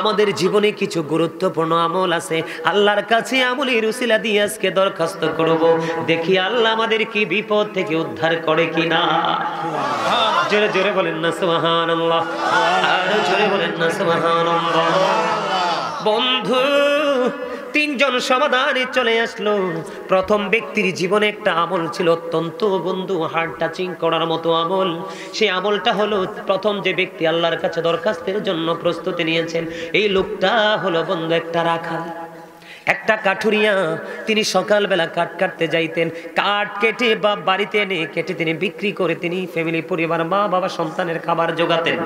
আমাদের জীবনে কিছু গুরুত্বপূর্ণ আমল আছে, আল্লাহর কাছে আমলের উসিলা দিয়ে আজকে দরখাস্ত করব, দেখি আল্লাহ আমাদের কি বিপদ থেকে উদ্ধার করে কিনা। জোরে জোরে বলেন না সুবহানাল্লাহ, আরো জোরে বলেন না সুবহানাল্লাহ। বন্ধু, তিনজন সমাধানে চলে আসলো। প্রথম ব্যক্তির জীবনে একটা আমল ছিল অত্যন্ত বন্ধু হার্ট টাচিং করার মতো আমল। সেই আমলটা হলো, প্রথম যে ব্যক্তি আল্লাহর কাছে দরখাস্তের জন্য প্রস্তুতি নিয়েছেন, এই লোকটা হলো বন্ধু একটা রাখাল, একটা কাঠুরিয়া। তিনি সকালবেলা কাঠ কাটতে যাইতেন, কাঠ কেটে বা বাড়িতে এনে কেটে তিনি বিক্রি করে তিনি ফ্যামিলি, পরিবার, মা বাবা, সন্তানের খাবার জোগাতেন।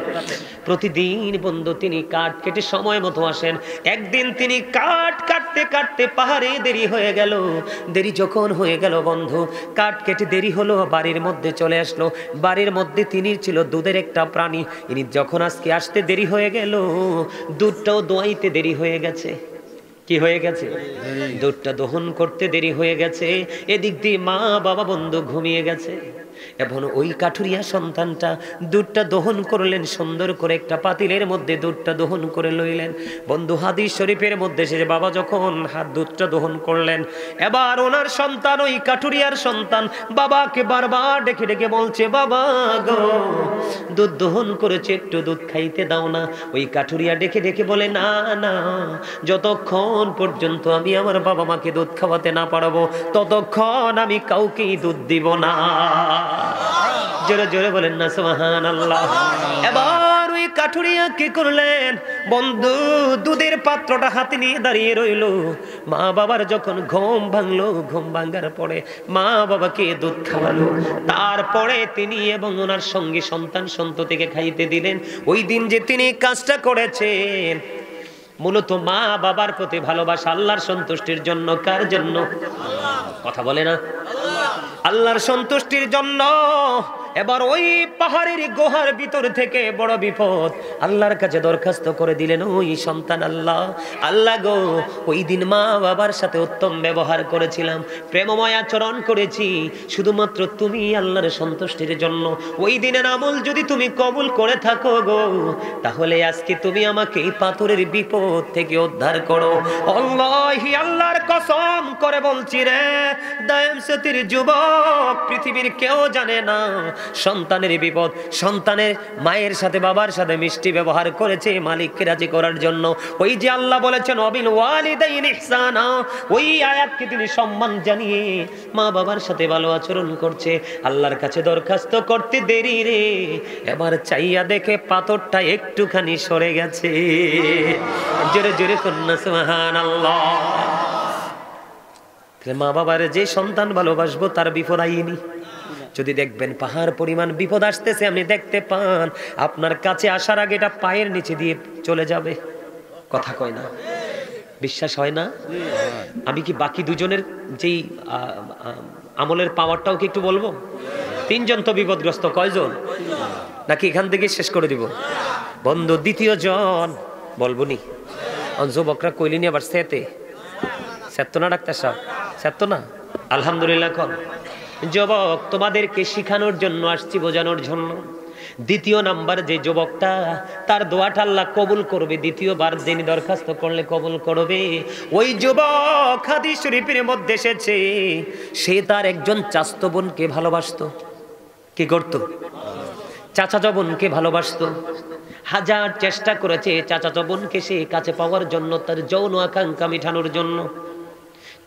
প্রতিদিন বন্ধু তিনি কাঠ কেটে সময় মতো আসেন। একদিন তিনি কাঠ কাটতে কাটতে পাহাড়ে দেরি হয়ে গেল। দেরি যখন হয়ে গেল বন্ধু, কাঠ কেটে দেরি হলো, বাড়ির মধ্যে চলে আসলো। বাড়ির মধ্যে তিনি ছিল দুধের একটা প্রাণী। ইনি যখন আজকে আসতে দেরি হয়ে গেল, দুধটাও দোয়াইতে দেরি হয়ে গেছে। কি হয়ে গেছে? দুধটা দহন করতে দেরি হয়ে গেছে। এদিক দিয়ে মা বাবা বন্ধু ঘুমিয়ে গেছে। এখন ওই কাঠুরিয়া সন্তানটা দুধটা দহন করলেন, সুন্দর করে একটা পাতিলের মধ্যে দুধটা দহন করে লইলেন। বন্ধু হাদিস শরীফের মধ্যে সে বাবা যখন দুধটা দহন করলেন, এবার ওনার সন্তান, ওই কাঠুরিয়ার সন্তান বাবাকে বারবার ডেকে ডেকে বলছে, বাবা গো, দুধ দহন করেছে, একটু দুধ খাইতে দাও না। ওই কাঠুরিয়া ডেকে ডেকে বলে, না না, যতক্ষণ পর্যন্ত আমি আমার বাবা মাকে দুধ খাওয়াতে না পারবো ততক্ষণ আমি কাউকেই দুধ দিব না। জোরে জোরে বলেন না সুবহানাল্লাহ। এবার ওই কাঠুরিয়া কি করলেন বন্ধু, দুধের পাত্রটা হাতে নিয়ে দাঁড়িয়ে রইল। মা বাবার যখন ঘুম ভাঙলো, ঘুম ভাঙার পরে মা বাবাকে দুধ খাওয়ালো। তারপরে তিনি এবং ওনার সঙ্গে সন্তান সন্ততিকে খাইতে দিলেন। ওই দিন যে তিনি কাজটা করেছেন, মূলত মা বাবার প্রতি ভালোবাসা, আল্লাহর সন্তুষ্টির জন্য। কার জন্য? কথা বলে না, আল্লাহর সন্তুষ্টির জন্য। এবার ওই পাহাড়ের গুহার ভিতর থেকে বড় বিপদ, আল্লাহর কাছে দরখাস্ত করে দিলেন ওই সন্তান, আল্লাহ আল্লাহ গো, ওই দিন মা বাবার সাথে উত্তম ব্যবহার করেছিলাম, প্রেমময় আচরণ করেছি, শুধুমাত্র তুমি আল্লাহর সন্তুষ্টির জন্য। ওই দিনের আমল যদি তুমি কবুল করে থাকো গো, তাহলে আজকে তুমি আমাকে এই পাথরের বিপদ থেকে উদ্ধার করো। আল্লাহি, আল্লাহর কসম করে বলছি রে দায়েম সতীর যুবক, পৃথিবীর কেউ জানে না সন্তানের বিপদ। সন্তানের মায়ের সাথে বাবার সাথে মিষ্টি ব্যবহার করেছে মালিককে রাজি করার জন্য। ওই যে আল্লাহ বলেছেন ওয়াবিল ওয়ালিদাইনি ইহসানা, ওই আয়াতকে তিনি সম্মান জানিয়ে মা বাবার সাথে ভালো আচরণ করছে। আল্লাহর কাছে দরখাস্ত করতে দেরি রে, এবার চাইয়া দেখে পাথরটা একটুখানি সরে গেছে। জোরে জোরে কন্যা সুবহানাল্লাহ। মা বাবার যে সন্তান ভালোবাসবো তার বিপদ আইনি। যদি দেখবেন পাহাড় পরিমাণ বিপদ আসতেছে, আপনি দেখতে পান, আপনার কাছে আসার আগে এটা পায়ের নিচে দিয়ে চলে যাবে। কথা কয় না? বিশ্বাস হয় না? আমি কি বাকি দুজনের যেই আমলের পাওয়ারটাও কি একটু বলবো? তিনজন তো বিপদগ্রস্ত, কয়জন? নাকি এখান থেকে শেষ করে দিব? বন্ধু দ্বিতীয় জন বলবো নি? যুবকরা কইলিনি আবার সেতে সেত্ত না, ডাক্তার সাহেব সেত্ত না, আলহামদুলিল্লাহ। কর যুবক, তোমাদেরকে শিখানোর জন্য আসছি, বোঝানোর জন্য। দ্বিতীয় নাম্বার যে যুবকটা, তার দোয়াটা আল্লাহ কবুল করবে, দ্বিতীয়বার যিনি দরখাস্ত করলে কবুল করবে। ওই যুবক হাদিস শরীফের মধ্যে এসেছে, সে তার একজন চাচাতো বোনকে ভালোবাসতো। কি করত? চাচাতো বোনকে ভালোবাসতো। হাজার চেষ্টা করেছে চাচাতো বোনকে সে কাছে পাওয়ার জন্য, তার যৌন আকাঙ্ক্ষা মেটানোর জন্য।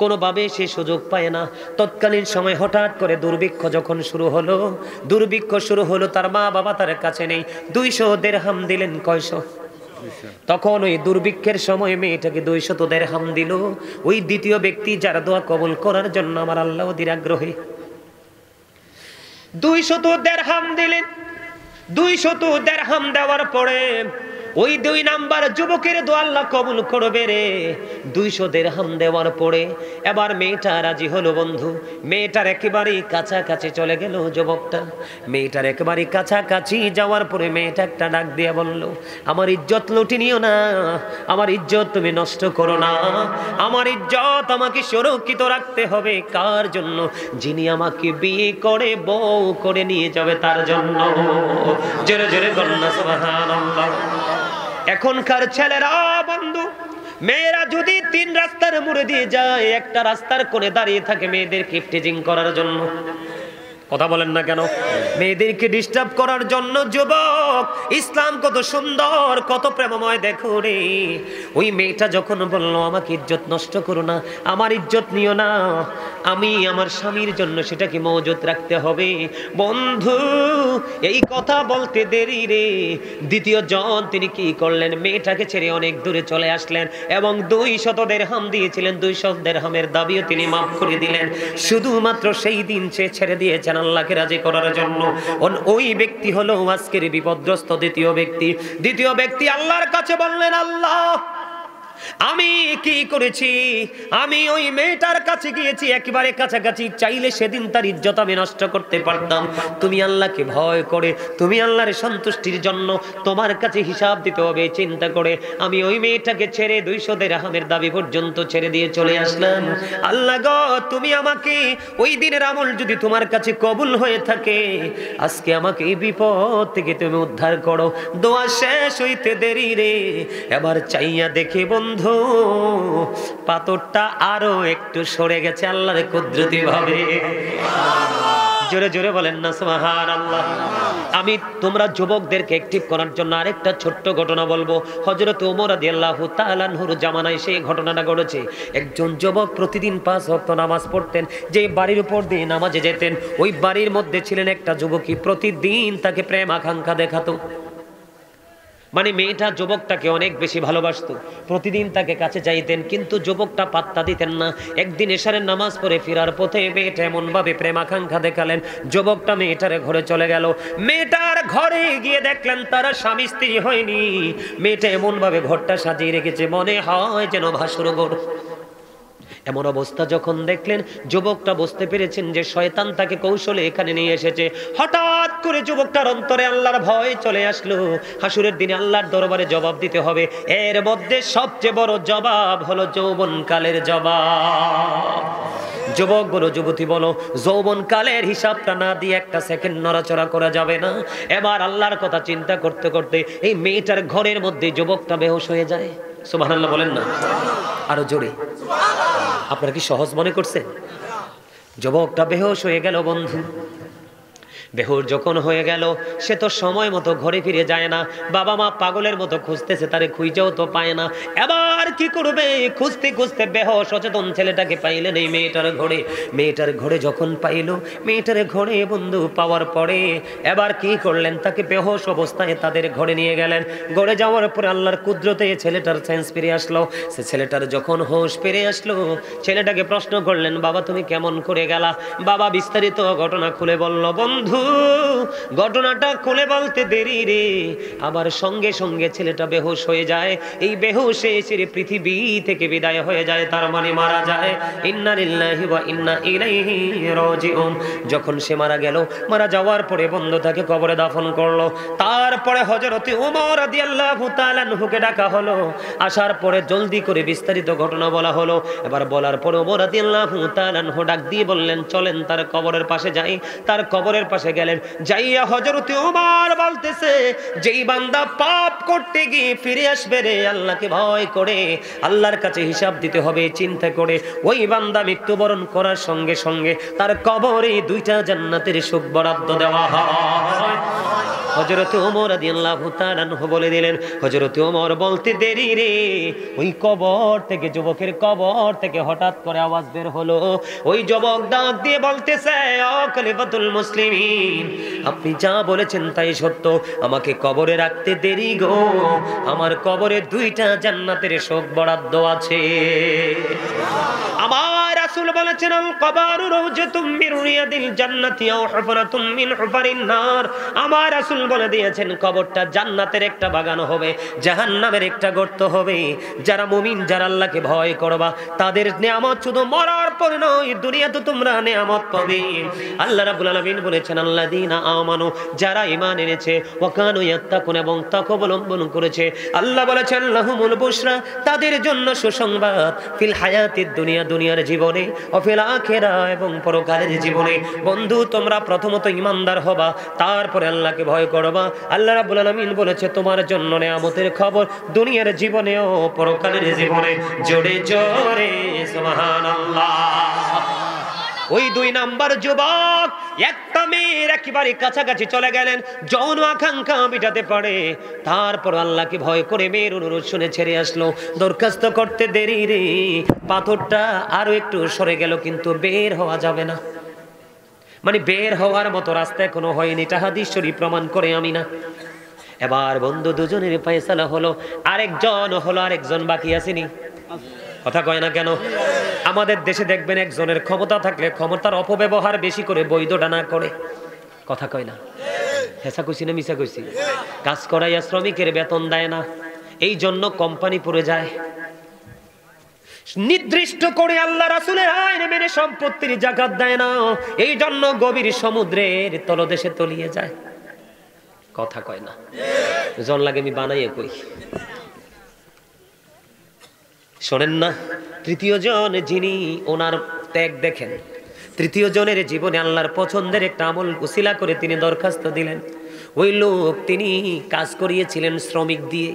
কোনোভাবে সে সুযোগ পায় না। তৎকালীন সময় হঠাৎ করে দুর্ভিক্ষ যখন শুরু হলো, তার মা বাবা তার কাছে নেই। 200 দিরহাম দিলেন। কয়শো? তখন ওই দুর্ভিক্ষের সময় মেয়েটাকে 200 দিরহাম দিল। ওই দ্বিতীয় ব্যক্তি যার দোয়া কবুল করার জন্য আমার আল্লাহ অধীর আগ্রহী। 200 দিরহাম দিলেন। 200 দিরহাম দেওয়ার পরে ওই 2 নাম্বার যুবকের দোয়া আল্লাহ কবুল করবে রে। 200 দিরহাম দেওয়ার পরে এবার মেয়েটা রাজি হলো বন্ধু। মেয়েটার একেবারেই কাছাকাছি চলে গেল যুবকটা। মেয়েটার একেবারেই কাছাকাছি যাওয়ার পরে মেয়েটা একটা ডাক দিয়ে বলল, আমার ইজ্জত লুটি নিও না, আমার ইজ্জত তুমি নষ্ট করো না। আমার ইজ্জত আমাকে সুরক্ষিত রাখতে হবে। কার জন্য? যিনি আমাকে বিয়ে করে বউ করে নিয়ে যাবে তার জন্য। জোরে জোরে কন্যা সুবহানাল্লাহ। এখনকার ছেলেরা বন্ধু, মেয়েরা যদি 3 রাস্তার মোড়ে দিয়ে যায়, একটা রাস্তার কোণে দাঁড়িয়ে থাকে মেয়েদেরকে টিজিং করার জন্য। কথা বলেন না কেন? মেয়েদেরকে ডিস্টার্ব করার জন্য। যুবক, ইসলাম কত সুন্দর, কত প্রেমময় দেখো রে। ওই মেয়েটা যখন বলল, আমাকে ইজ্জত নষ্ট করো না, আমার ইজ্জত নিও না, আমি আমার স্বামীর জন্য সেটাকে মজুত রাখতে হবে। বন্ধু, এই কথা বলতে দেরি রে। দ্বিতীয় জন তিনি কি করলেন? মেয়েটাকে ছেড়ে অনেক দূরে চলে আসলেন এবং 200 দিরহাম দিয়েছিলেন। 200 দিরহামের দাবিও তিনি মাফ করে দিলেন। শুধুমাত্র সেই দিন সে ছেড়ে দিয়েছেন আল্লাহকে রাজি করার জন্য। ওই ব্যক্তি হলো আজকের বিপদগ্রস্ত দ্বিতীয় ব্যক্তি। আল্লাহর কাছে বললেন, আল্লাহ আমি কি করেছি? আমি ওই মেয়েটার কাছে গিয়েছি একেবারে কাছাকাছি, চাইলে সেদিন তার ইজ্জত আমি নষ্ট করতে পারতাম। তুমি আল্লাহকে ভয় করে, তুমি আল্লাহর সন্তুষ্টির জন্য তোমার কাছে হিসাব দিতে হবে চিন্তা করে আমি ওই মেয়েটাকে ছেড়ে 200 দিরহামের দাবি পর্যন্ত ছেড়ে দিয়ে চলে আসলাম। আল্লাহ গো, তুমি আমাকে ওই দিনের আমল যদি তোমার কাছে কবুল হয়ে থাকে, আজকে আমাকে এই বিপদ থেকে তুমি উদ্ধার করো। দোয়া শেষ হইতে দেরি রে। এবার চাইয়া দেখে বন্ধু, পাথরটা আরো একটু সরে গেছে আল্লাহর কুদরতি ভাবে। জোরে জোরে বলেন না সুবহানাল্লাহ। আমি তোমরা যুবকদেরকে অ্যাক্টিভ করার জন্য আরেকটা ছোট্ট ঘটনা বলবো। হযরত ওমর রাদিয়াল্লাহু তাআলা আনহুর জামানায় সেই ঘটনাটা ঘটেছে। একজন যুবক প্রতিদিন 5 ওয়াক্ত নামাজ পড়তেন। যে বাড়ির উপর দিয়ে নামাজে যেতেন, ওই বাড়ির মধ্যে ছিলেন একটা যুবকী, প্রতিদিন তাকে প্রেম আকাঙ্ক্ষা দেখাতো। মানে মেয়েটা যুবকটাকে অনেক বেশি ভালোবাসতো, প্রতিদিন তাকে কাছে যাইতেন, কিন্তু যুবকটা পাত্তা দিতেন না। একদিন এশারের নামাজ পড়ে ফেরার পথে মেয়েটা এমন ভাবে প্রেম আকাঙ্ক্ষা দেখালেন, যুবকটা মেয়েটার ঘরে চলে গেল। মেয়েটার ঘরে গিয়ে দেখলেন তারা স্বামী স্ত্রী হয়নি। মেয়েটা এমন ভাবে ঘরটা সাজিয়ে রেখেছে, মনে হয় যেন ভাসুর ঘর। এমন অবস্থা যখন দেখলেন, যুবকটা বুঝতে পেরেছেন যে শয়তান তাকে কৌশলে এখানে নিয়ে এসেছে। হঠাৎ করে যুবকটার অন্তরে আল্লাহর ভয় চলে আসলো। হাসুরের দিনে আল্লাহর দরবারে জবাব দিতে হবে। এর মধ্যে সবচেয়ে বড় জবাব হলো যৌবনকালের জবাব। যুবক বলো, যুবতী বলো, যৌবনকালের হিসাবটা না দিয়ে একটা সেকেন্ড নড়াচড়া করা যাবে না। এবার আল্লাহর কথা চিন্তা করতে করতে এই মেয়েটার ঘরের মধ্যে যুবকটা বেহুশ হয়ে যায়। সুবহানাল্লাহ বলেন না আরো জোরে। আপনারা কি সহজ মনে করছেন? যুবকটা বেহুশ হয়ে গেল বন্ধু। বেহুশ যখন হয়ে গেল, সে তো সময় মতো ঘরে ফিরে যায় না। বাবা মা পাগলের মতো খুঁজতেছে, তারে খুঁজেও তো পায় না। এবার কি করবে? খুঁজতে খুঁজতে বেহুশ সচেতন ছেলেটাকে পাইলেন এই মেয়েটার ঘরে যখন পাইল, মেয়েটার ঘরে বন্ধু পাওয়ার পরে এবার কি করলেন? তাকে বেহুশ অবস্থায় তাদের ঘরে নিয়ে গেলেন। ঘরে যাওয়ার পরে আল্লাহর কুদরতে ছেলেটার সেন্স ফিরে আসলো। সে ছেলেটার যখন হোশ ফিরে আসলো, ছেলেটাকে প্রশ্ন করলেন, বাবা তুমি কেমন করে গেলা? বাবা বিস্তারিত ঘটনা খুলে বলল। বন্ধু, ঘটনাটা খুলে বলতে দেরি রে, আবার সঙ্গে সঙ্গে ছেলেটা বেহুশ হয়ে যায়। এই বেহুশে এসে পৃথিবী থেকে বিদায় হয়ে যায়, তার মানে মারা যায়। ইন্না লিল্লাহি ওয়া ইন্না ইলাইহি রাজিউন। যখন সে মারা গেল, মারা যাওয়ার পরে বন্ধু তাকে কবরে দাফন করলো। তারপরে হযরত ওমর রাদিয়াল্লাহু তাআলা আনহুকে ডাকা হলো। আসার পরে জলদি করে বিস্তারিত ঘটনা বলা হলো। এবার বলার পরে ওমর রাদিয়াল্লাহু তাআলা আনহু ডাক দিয়ে বললেন, চলেন তার কবরের পাশে যাই। তার কবরের পাশে গেলেন। যাইয়া হযরত ওমর বলতেছে, যেই বান্দা পাপ করতে গিয়ে ফিরে আসবে রে আল্লাহকে ভয় করে, আল্লাহর কাছে হিসাব দিতে হবে চিন্তা করে, ওই বান্দা মৃত্যুবরণ করার সঙ্গে সঙ্গে তার কবরে 2টা জান্নাতের সুখ বরাদ্দ দেওয়া হয়। হযরত ওমর রাদিয়াল্লাহু তাআলা আনহু বলে দিলেন, হযরত ওমর বলতে দেরি রে, ওই কবর থেকে, যুবকের কবর থেকে হঠাৎ করে আওয়াজ বের হলো। ওই যুবক ডাক দিয়ে বলতেছে, ও খলিফাতুল মুসলিমিন, আপনি যা বলেছেন তাই সত্য, আমাকে কবরে রাখতে দেরি গো, আমার কবরে 2টা জান্নাতের শোক বরাদ্দ আছে। আমার রাসূল বলেছেন, আল কবরু রাওজাতুম মিন রিয়াদিল জান্নাতি আও হুফরাতুম মিন হুফারিন নার। আমার রাসূল বলে দিয়েছেন, কবরটা জান্নাতের একটা বাগান হবে, জাহান্নামের একটা গর্ত হবে। যারা মুমিন, যারা আল্লাহকে ভয় করবা, তাদের নিয়ামত শুধু মরার পরে নয়, দুনিয়াতে তোমরা নিয়ামত পাবে। আল্লাহ রাব্বুল আলামিন বলেছেন, আল্লাযীনা আমানু, যারা ঈমান এনেছে, ওয়া কানু ইয়াত্তাকুন, এবং তাকওয়া অবলম্বন করেছে, আল্লাহ বলেছেন লাহুমুল বুশরা, তাদের জন্য সুসংবাদ, ফিল হায়াতিদ দুনিয়া, দুনিয়ার জীবনে, ও ফিল আখিরা, এবং পরকালের জীবনে। বন্ধু, তোমরা প্রথমত ঈমানদার হবা, তারপরে আল্লাহকে ভয় করবা। আল্লাহ রাব্বুল আলামিন বলেছে তোমার জন্য নিয়ামতের খবর, দুনিয়ার জীবনে ও পরকালের জীবনে। জোরে জোরে সুবহানাল্লাহ। ওই 2 নাম্বার যুবক একটা মেয়ের একেবারে কাছাকাছি চলে গেলেন, যৌন আকাঙ্ক্ষা মিটাতে পারে, তারপর আল্লাহকে ভয় করে মেয়ের অনুরোধ শুনে ছেড়ে আসলো। দরখাস্ত করতে দেরি রে, পাথরটা আরো একটু সরে গেল, কিন্তু বের হওয়া যাবে না। মানে বের হওয়ার মতো রাস্তা এখনো হয়নি, এটা হাদিস শরীফ প্রমাণ করে আমি না। এবার বন্ধু, দুজনের ফয়সালা হলো, আরেকজন বাকি আসেনি। কথা কয় না কেন? আমাদের দেশে দেখবেন, একজনের ক্ষমতা থাকলে ক্ষমতার অপব্যবহার বেশি করে, বৈধটা না করে। কথা কয় না? হেসা কইছি না মিছা কইছি? কাজ করাইয়া শ্রমিকের বেতন দেয় না, এই জন্য কোম্পানি পড়ে যায়। নির্দিষ্ট করে আল্লাহ রাসূলের আইন মেনে সম্পত্তির যাকাত দেয় না, এই জন্য গভীর সমুদ্রের তলদেশে তলিয়ে যায়। কথা কয় না? জন লাগে আমি বানাইয়ে কই। শোনেন না, তৃতীয় জন যিনি, ওনার ত্যাগ দেখেন। তৃতীয় জনের জীবনে আল্লাহর পছন্দের একটা আমল উসিলা করে তিনি দরখাস্ত দিলেন। ওই লোক, তিনি কাজ করিয়েছিলেন শ্রমিক দিয়ে,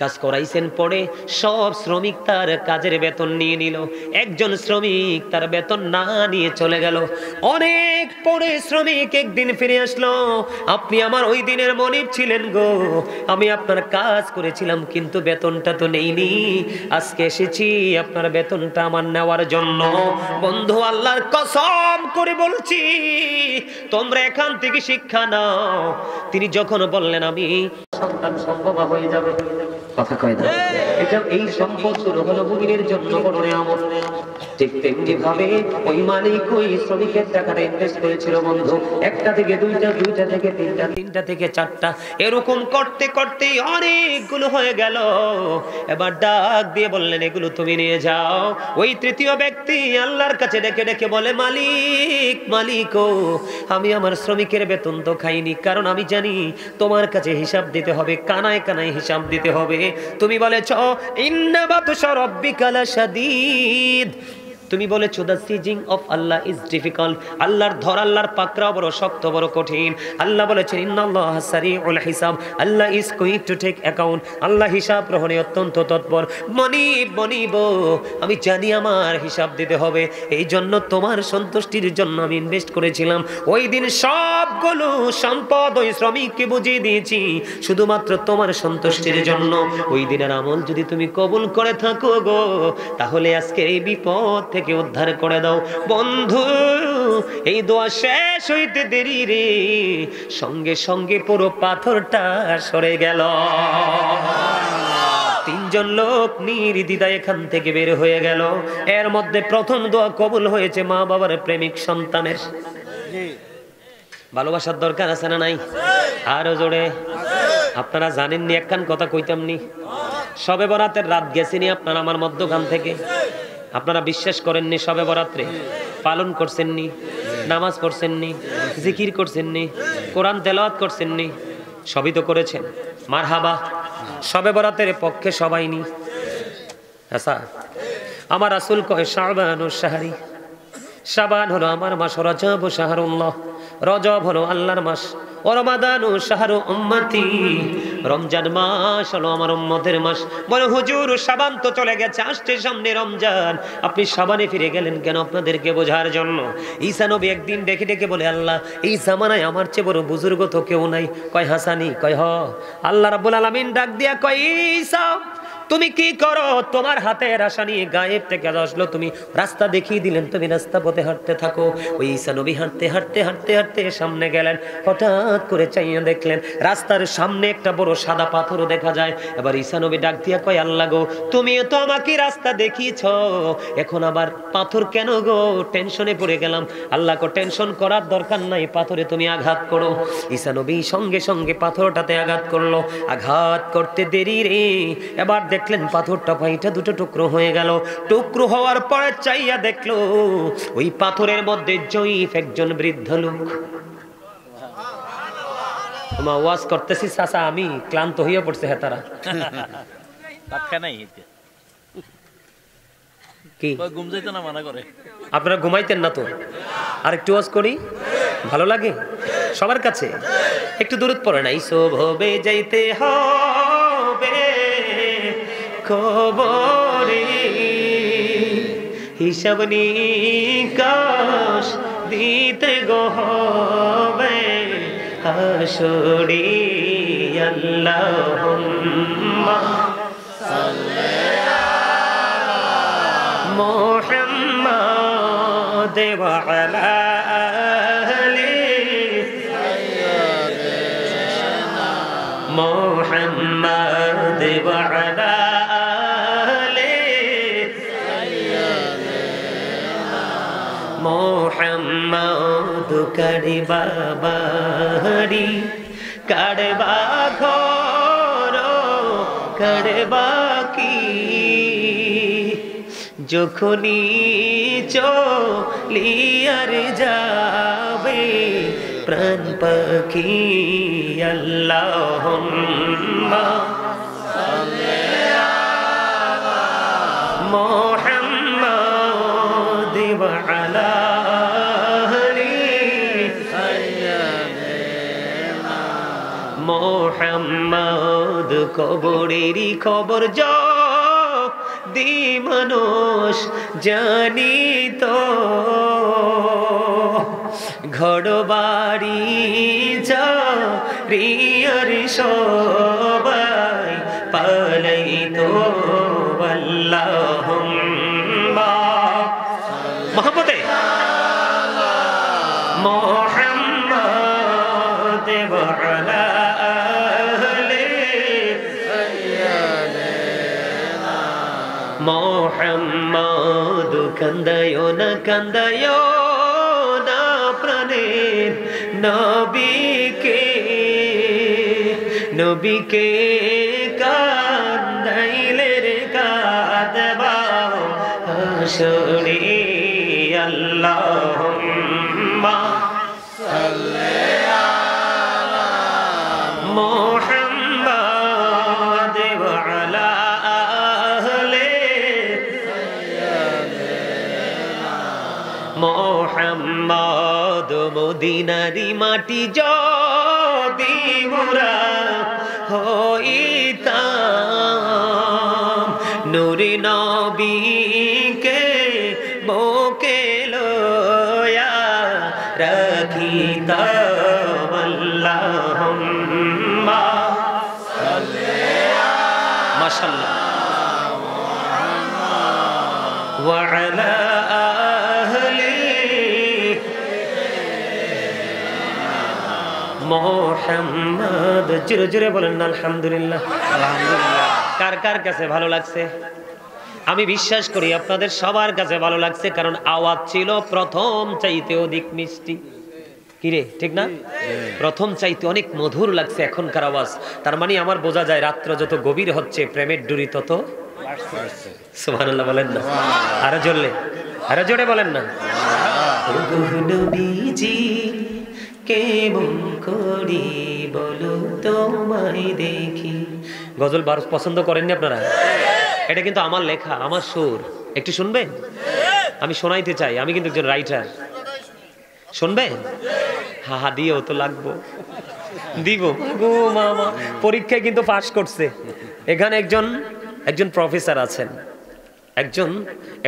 কাজ করাইছেন, পরে সব শ্রমিক তার কাজের বেতন নিয়ে নিল। একজন শ্রমিক তার বেতন না নিয়ে চলে গেল। অনেক পরে শ্রমিক একদিন ফিরে আসলো, আপনি আমার ওই দিনের মনিব ছিলেন গো, আমি আপনার কাজ করেছিলাম, কিন্তু বেতনটা তো নেইনি, আজকে এসেছি আপনার বেতনটা আমার নেওয়ার জন্য। বন্ধু, আল্লাহর কসম করে বলছি, তোমরা এখান থেকে শিক্ষা নাও। তিনি যখন বললেন আমি সন্তান সম্ভব হয়ে যাবে, কথা কয় না? এটা, এই সম্পদ শুরু হলো মুমিনের জন্য বড় নিয়ামত। ঠিক তেমনি ভাবে ওই মালিক ওই শ্রমিকের টাকাটা ইনভেস্ট করেছিল বন্ধু, 1টা থেকে 2টা, 2টা থেকে 3টা, 3টা থেকে 4টা, এরকম করতে করতে অনেকগুলো হয়ে গেল। এবার ডাক দিয়ে বললেন, এগুলো তুমি নিয়ে যাও। ওই তৃতীয় ব্যক্তি আল্লাহর কাছে ডেকে ডেকে বলে, মালিক, মালিক ও, আমি আমার শ্রমিকের বেতন তো খাইনি, কারণ আমি জানি তোমার কাছে হিসাব দিতে হবে, কানায় কানায় হিসাব দিতে হবে। তুমি বলেছ ইন্না বাতশা রাব্বিকা লাশাদীদ, তুমি বলেছো the seizing of Allah is difficult, আল্লাহর ধর, আল্লাহর পাকড়াও বড় শক্ত, বড় কঠিন। আল্লাহ বলেছেন ইন্নাল্লাহা সারিউল হিসাব, Allah is quick to take account, Allah হিসাব গ্রহণে অত্যন্ত তৎপর। মনিব, আমি জানি আমার হিসাব দিতে হবে, এই জন্য তোমার সন্তুষ্টির জন্য আমি ইনভেস্ট করেছিলাম। ওই দিন সবগুলো সম্পদ ওই শ্রমিককে বুঝিয়ে দিয়েছি, শুধুমাত্র তোমার সন্তুষ্টির জন্য। ওই দিনের আমল যদি তুমি কবুল করে থাকো গো, তাহলে আজকে এই বিপদ থেকে উদ্ধার করে দাও। বন্ধু, এই দোয়া শেষ হইতে দেরি রে, সঙ্গে সঙ্গে পুরো পাথরটা সরে গেল। 3 জন লোক নির্দ্বিধায় এখান থেকে বের হয়ে গেল। এর মধ্যে প্রথম দোয়া কবুল হয়েছে মা বাবার প্রেমিক সন্তানের। ভালোবাসার দরকার আছে না নাই? আরো জোরে। আপনারা জানেননি, একখান কথা কইতামনি, শবে বরাতের রাত গেছেনি আপনারা আমার মধ্যখান থেকে, আপনারা বিশ্বাস করেননি, শবে বরাত্রে পালন করছেননি, নামাজ পড়ছেননি, জিকির করছেননি, কোরআন তেলাওয়াত করছেননি, সবই তো করেছেন। মারহাবা। শবে বরাতের পক্ষে সবাই নি। আচ্ছা, আমার রাসূল কয় শাবানুশ শাহরি, শাবান হলো আমার মাস, রজব শাহরুল্লাহ, রজব হলো আল্লাহর মাস, ও রমাদানু শাহরু উম্মতি, রমজান মাস হলো আমার উম্মতের মাস। বলে হুজুর সাবান তো চলে গেছে, আসছে সামনে রমজান, আপনি সাবানে ফিরে গেলেন কেন? আপনাদেরকে বোঝার জন্য। ঈসা নবী একদিন ডেকে ডেকে বলে, আল্লাহ এই জামানায় আমার চেয়ে বড় বুজুর্গ তো কেউ নাই। কয় হাসানি? কয় হ। আল্লাহ রাব্বুল আলামিন ডাক দিয়া কয়, ঈসা তুমি কি করো? তোমার হাতের আশা নিয়ে গায়েব থেকে আসলো, তুমি রাস্তা দেখিয়ে দিলেন, তুমি রাস্তা পথে হাঁটতে থাকো। ওই ঈসা নবী হাঁটতে হাঁটতে হাঁটতে হাঁটতে সামনে গেলেন, হঠাৎ করে চাইয়া দেখলেন রাস্তার সামনে একটা বড় সাদা পাথরও দেখা যায়। এবার ঈসা নবী ডাক দিয়া কয়, আল্লাহ গো তুমিও তো আমাকে রাস্তা দেখিয়েছ, এখন আবার পাথর কেন গো? টেনশনে পড়ে গেলাম। আল্লাহ কো টেনশন করার দরকার নাই, পাথরে তুমি আঘাত করো। ঈসা নবী সঙ্গে সঙ্গে পাথরটাতে আঘাত করলো। আঘাত করতে দেরি রে, এবার দেখলেন পাথরটা ফাইটা দুটো টুকরো হয়ে গেল। টুকরো হওয়ার পরে চাইয়া দেখলো ওই পাথরের মধ্যে জয়ীফ একজন বৃদ্ধ লোক। তোমার ওয়াজ করতেছি চাচা, আমি ক্লান্ত হইয়া পড়ছে হেতারা। কি আপনারা ঘুমাইতেন না তো? আর একটু ওয়াজ করি, ভালো লাগে সবার কাছে? একটু দূরত পড়ে নাই। শোভবে যাইতে হবে খবরে, হিসাব নিকাশ দিতে গো হবে হাসরে। আল্লাহুম্মা সাল্লি আলা মুহাম্মাদ ওয়া আলা আলি সাইয়্যিদিনা মুহাম্মাদ ওয়া আলা মোহাম্মদ। কারবা বাড়ি, কারবা ঘর, কারবা কি, যখনই চলিয়ার যাবে প্রাণ পাখি। আল্লাহুম্মা সাল্লি আলা মুহাম্মাদ ওয়া আলা মোহাম্মদ। কবরেরই খবর যদি মানুষ জানিত, ঘর বাড়ি যারিয়ার সবাই পালাইতো। আল্লাহুম্মা মুহাম্মদে মুহাম্মদ ওয়া আলা মোহাম্মদ। কান্দায়ো না কান্দায়ো না প্রাণের নবীকে, নবীকে কান্দাইলে রে কাঁদবা হাসরে। আল্লাহুম্মা সাল্লি আলা মুহাম্মাদ ওয়া আলা মোহাম্মদ। মদিনারি মাটি যদি মোরা হইতাম, নূরে নবীকে বুকে লইয়া রাখিতাম। আল্লাহুম্মা সাল্লি আলা মাশাআল্লাহ ওয়া আলা মোহাম্মদ। জোরে জোরে বলেন না আলহামদুলিল্লাহ। আলহামদুলিল্লাহ। কার কার কাছে ভালো লাগছে? আমি বিশ্বাস করি আপনাদের সবার কাছে ভালো লাগছে, কারণ আওয়াজ ছিল প্রথম চাইতে অধিক মিষ্টি। কিরে ঠিক না? প্রথম চাইতে অনেক মধুর লাগছে এখনকার আওয়াজ। তার মানে আমার বোঝা যায় রাত্র যত গভীর হচ্ছে প্রেমের ডুরি তত সুবহানাল্লাহ বলেন না? আরো জোরে, আরো জোরে বলেন না? নবীজি কেমন করি বলো তোমায় দেখি। গজল পছন্দ করেননি আপনারা? এটা কিন্তু আমার লেখা, আমার সুর। একটু শুনবেন? আমি শোনাইতে চাই, আমি কিন্তু একজন রাইটার। শুনবেন? হা হা দিয়েও তো লাগবো। দিব গো মামা। পরীক্ষায় কিন্তু পাশ করছে। এখানে একজন প্রফেসর আছেন, একজন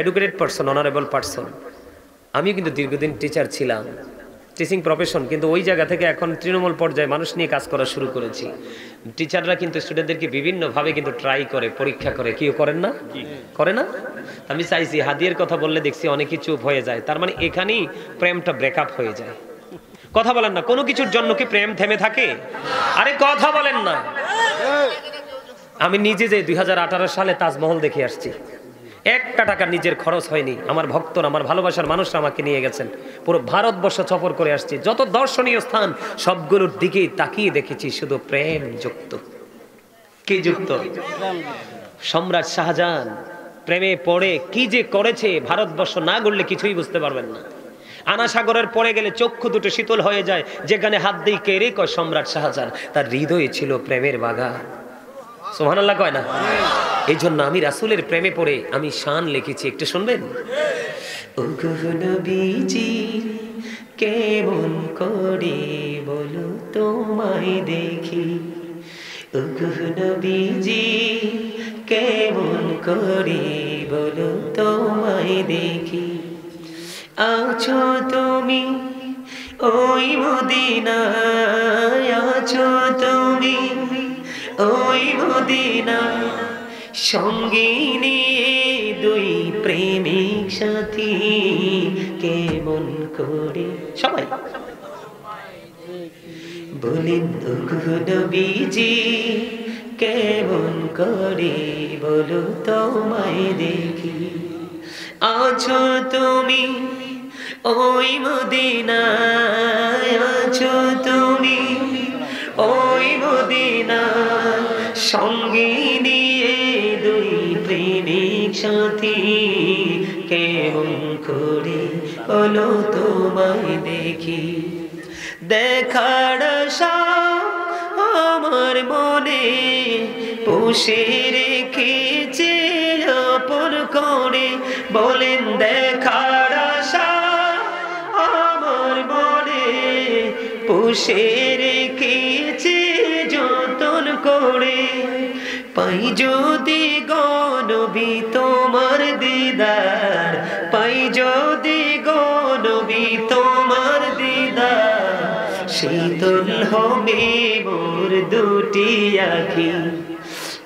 এডুকেটেড পারসন, অনারেবল পারসন। আমিও কিন্তু দীর্ঘদিন টিচার ছিলাম, টিচিং প্রফেশন, কিন্তু ওই জায়গা থেকে এখন তৃণমূল পর্যায়ে মানুষ নিয়ে কাজ করা শুরু করেছি। টিচাররা কিন্তু স্টুডেন্টদেরকে বিভিন্নভাবে কিন্তু ট্রাই করে, পরীক্ষা করে। কেউ করেন না? করে না? আমি চাইছি, হাদিয়ের কথা বললে দেখছি অনেকেই চুপ হয়ে যায়, তার মানে এখানেই প্রেমটা ব্রেকআপ হয়ে যায়। কথা বলেন না, কোনো কিছুর জন্য কি প্রেম থেমে থাকে? আরে কথা বলেন না। আমি নিজে যে 2018 সালে তাজমহল দেখে আসছি, একটা টাকা নিজের খরচ হয়নি, আমার ভক্তরা, আমার ভালোবাসার মানুষরা আমাকে নিয়ে গেছেন। পুরো ভারতবর্ষ সফর করে আসছি, যত দর্শনীয় স্থান সবগুলোর দিকেই তাকিয়ে দেখেছি শুধু প্রেম যুক্ত। কি যুক্ত? সম্রাট শাহজাহান প্রেমে পড়ে কি যে করেছে, ভারতবর্ষ না ঘুরলে কিছুই বুঝতে পারবেন না। আনা সাগরের পরে গেলে চক্ষু দুটো শীতল হয়ে যায়, যেখানে হাত দিয়ে কেড়ে কয় সম্রাট শাহজাহান, তার হৃদয়ে ছিল প্রেমের বাগান। সুবহানাল্লাহ কয় না? এই জন্য আমি রাসূলের প্রেমে পড়ে আমি শান লিখেছি, একটু শুনবেন? ও গো নবীজি কেমন করে বলো তোমায় দেখি, ও গো নবীজি কেমন করে বলো তোমায় দেখি, আছো তুমি ওই মদিনায়, আছো তুমি ওই মদিনা, সঙ্গে নিয়ে দুই প্রেমিক সাথী, কেমন করে সবাই বলেন তো নবীজি কেমন করে বলো তোমায় দেখি, আছো তুমি ওই মদিনায়, আছো তুমি ওই মদিনা, সঙ্গে নিয়ে দুই প্রেমিক সাথী, কেমন করে বলো তোমায় দেখি, দেখার আশা আমার মনে পুষে রেখেছে আপন করে, বলেন দেখার আশা আমার মনে পুষে রেখেছে যতন করে, পাই যদি গো নবী তোমার দিদার, পাই যদি গো নবী তোমার দিদার, শীতল হবে মোর দুটি আঁখি,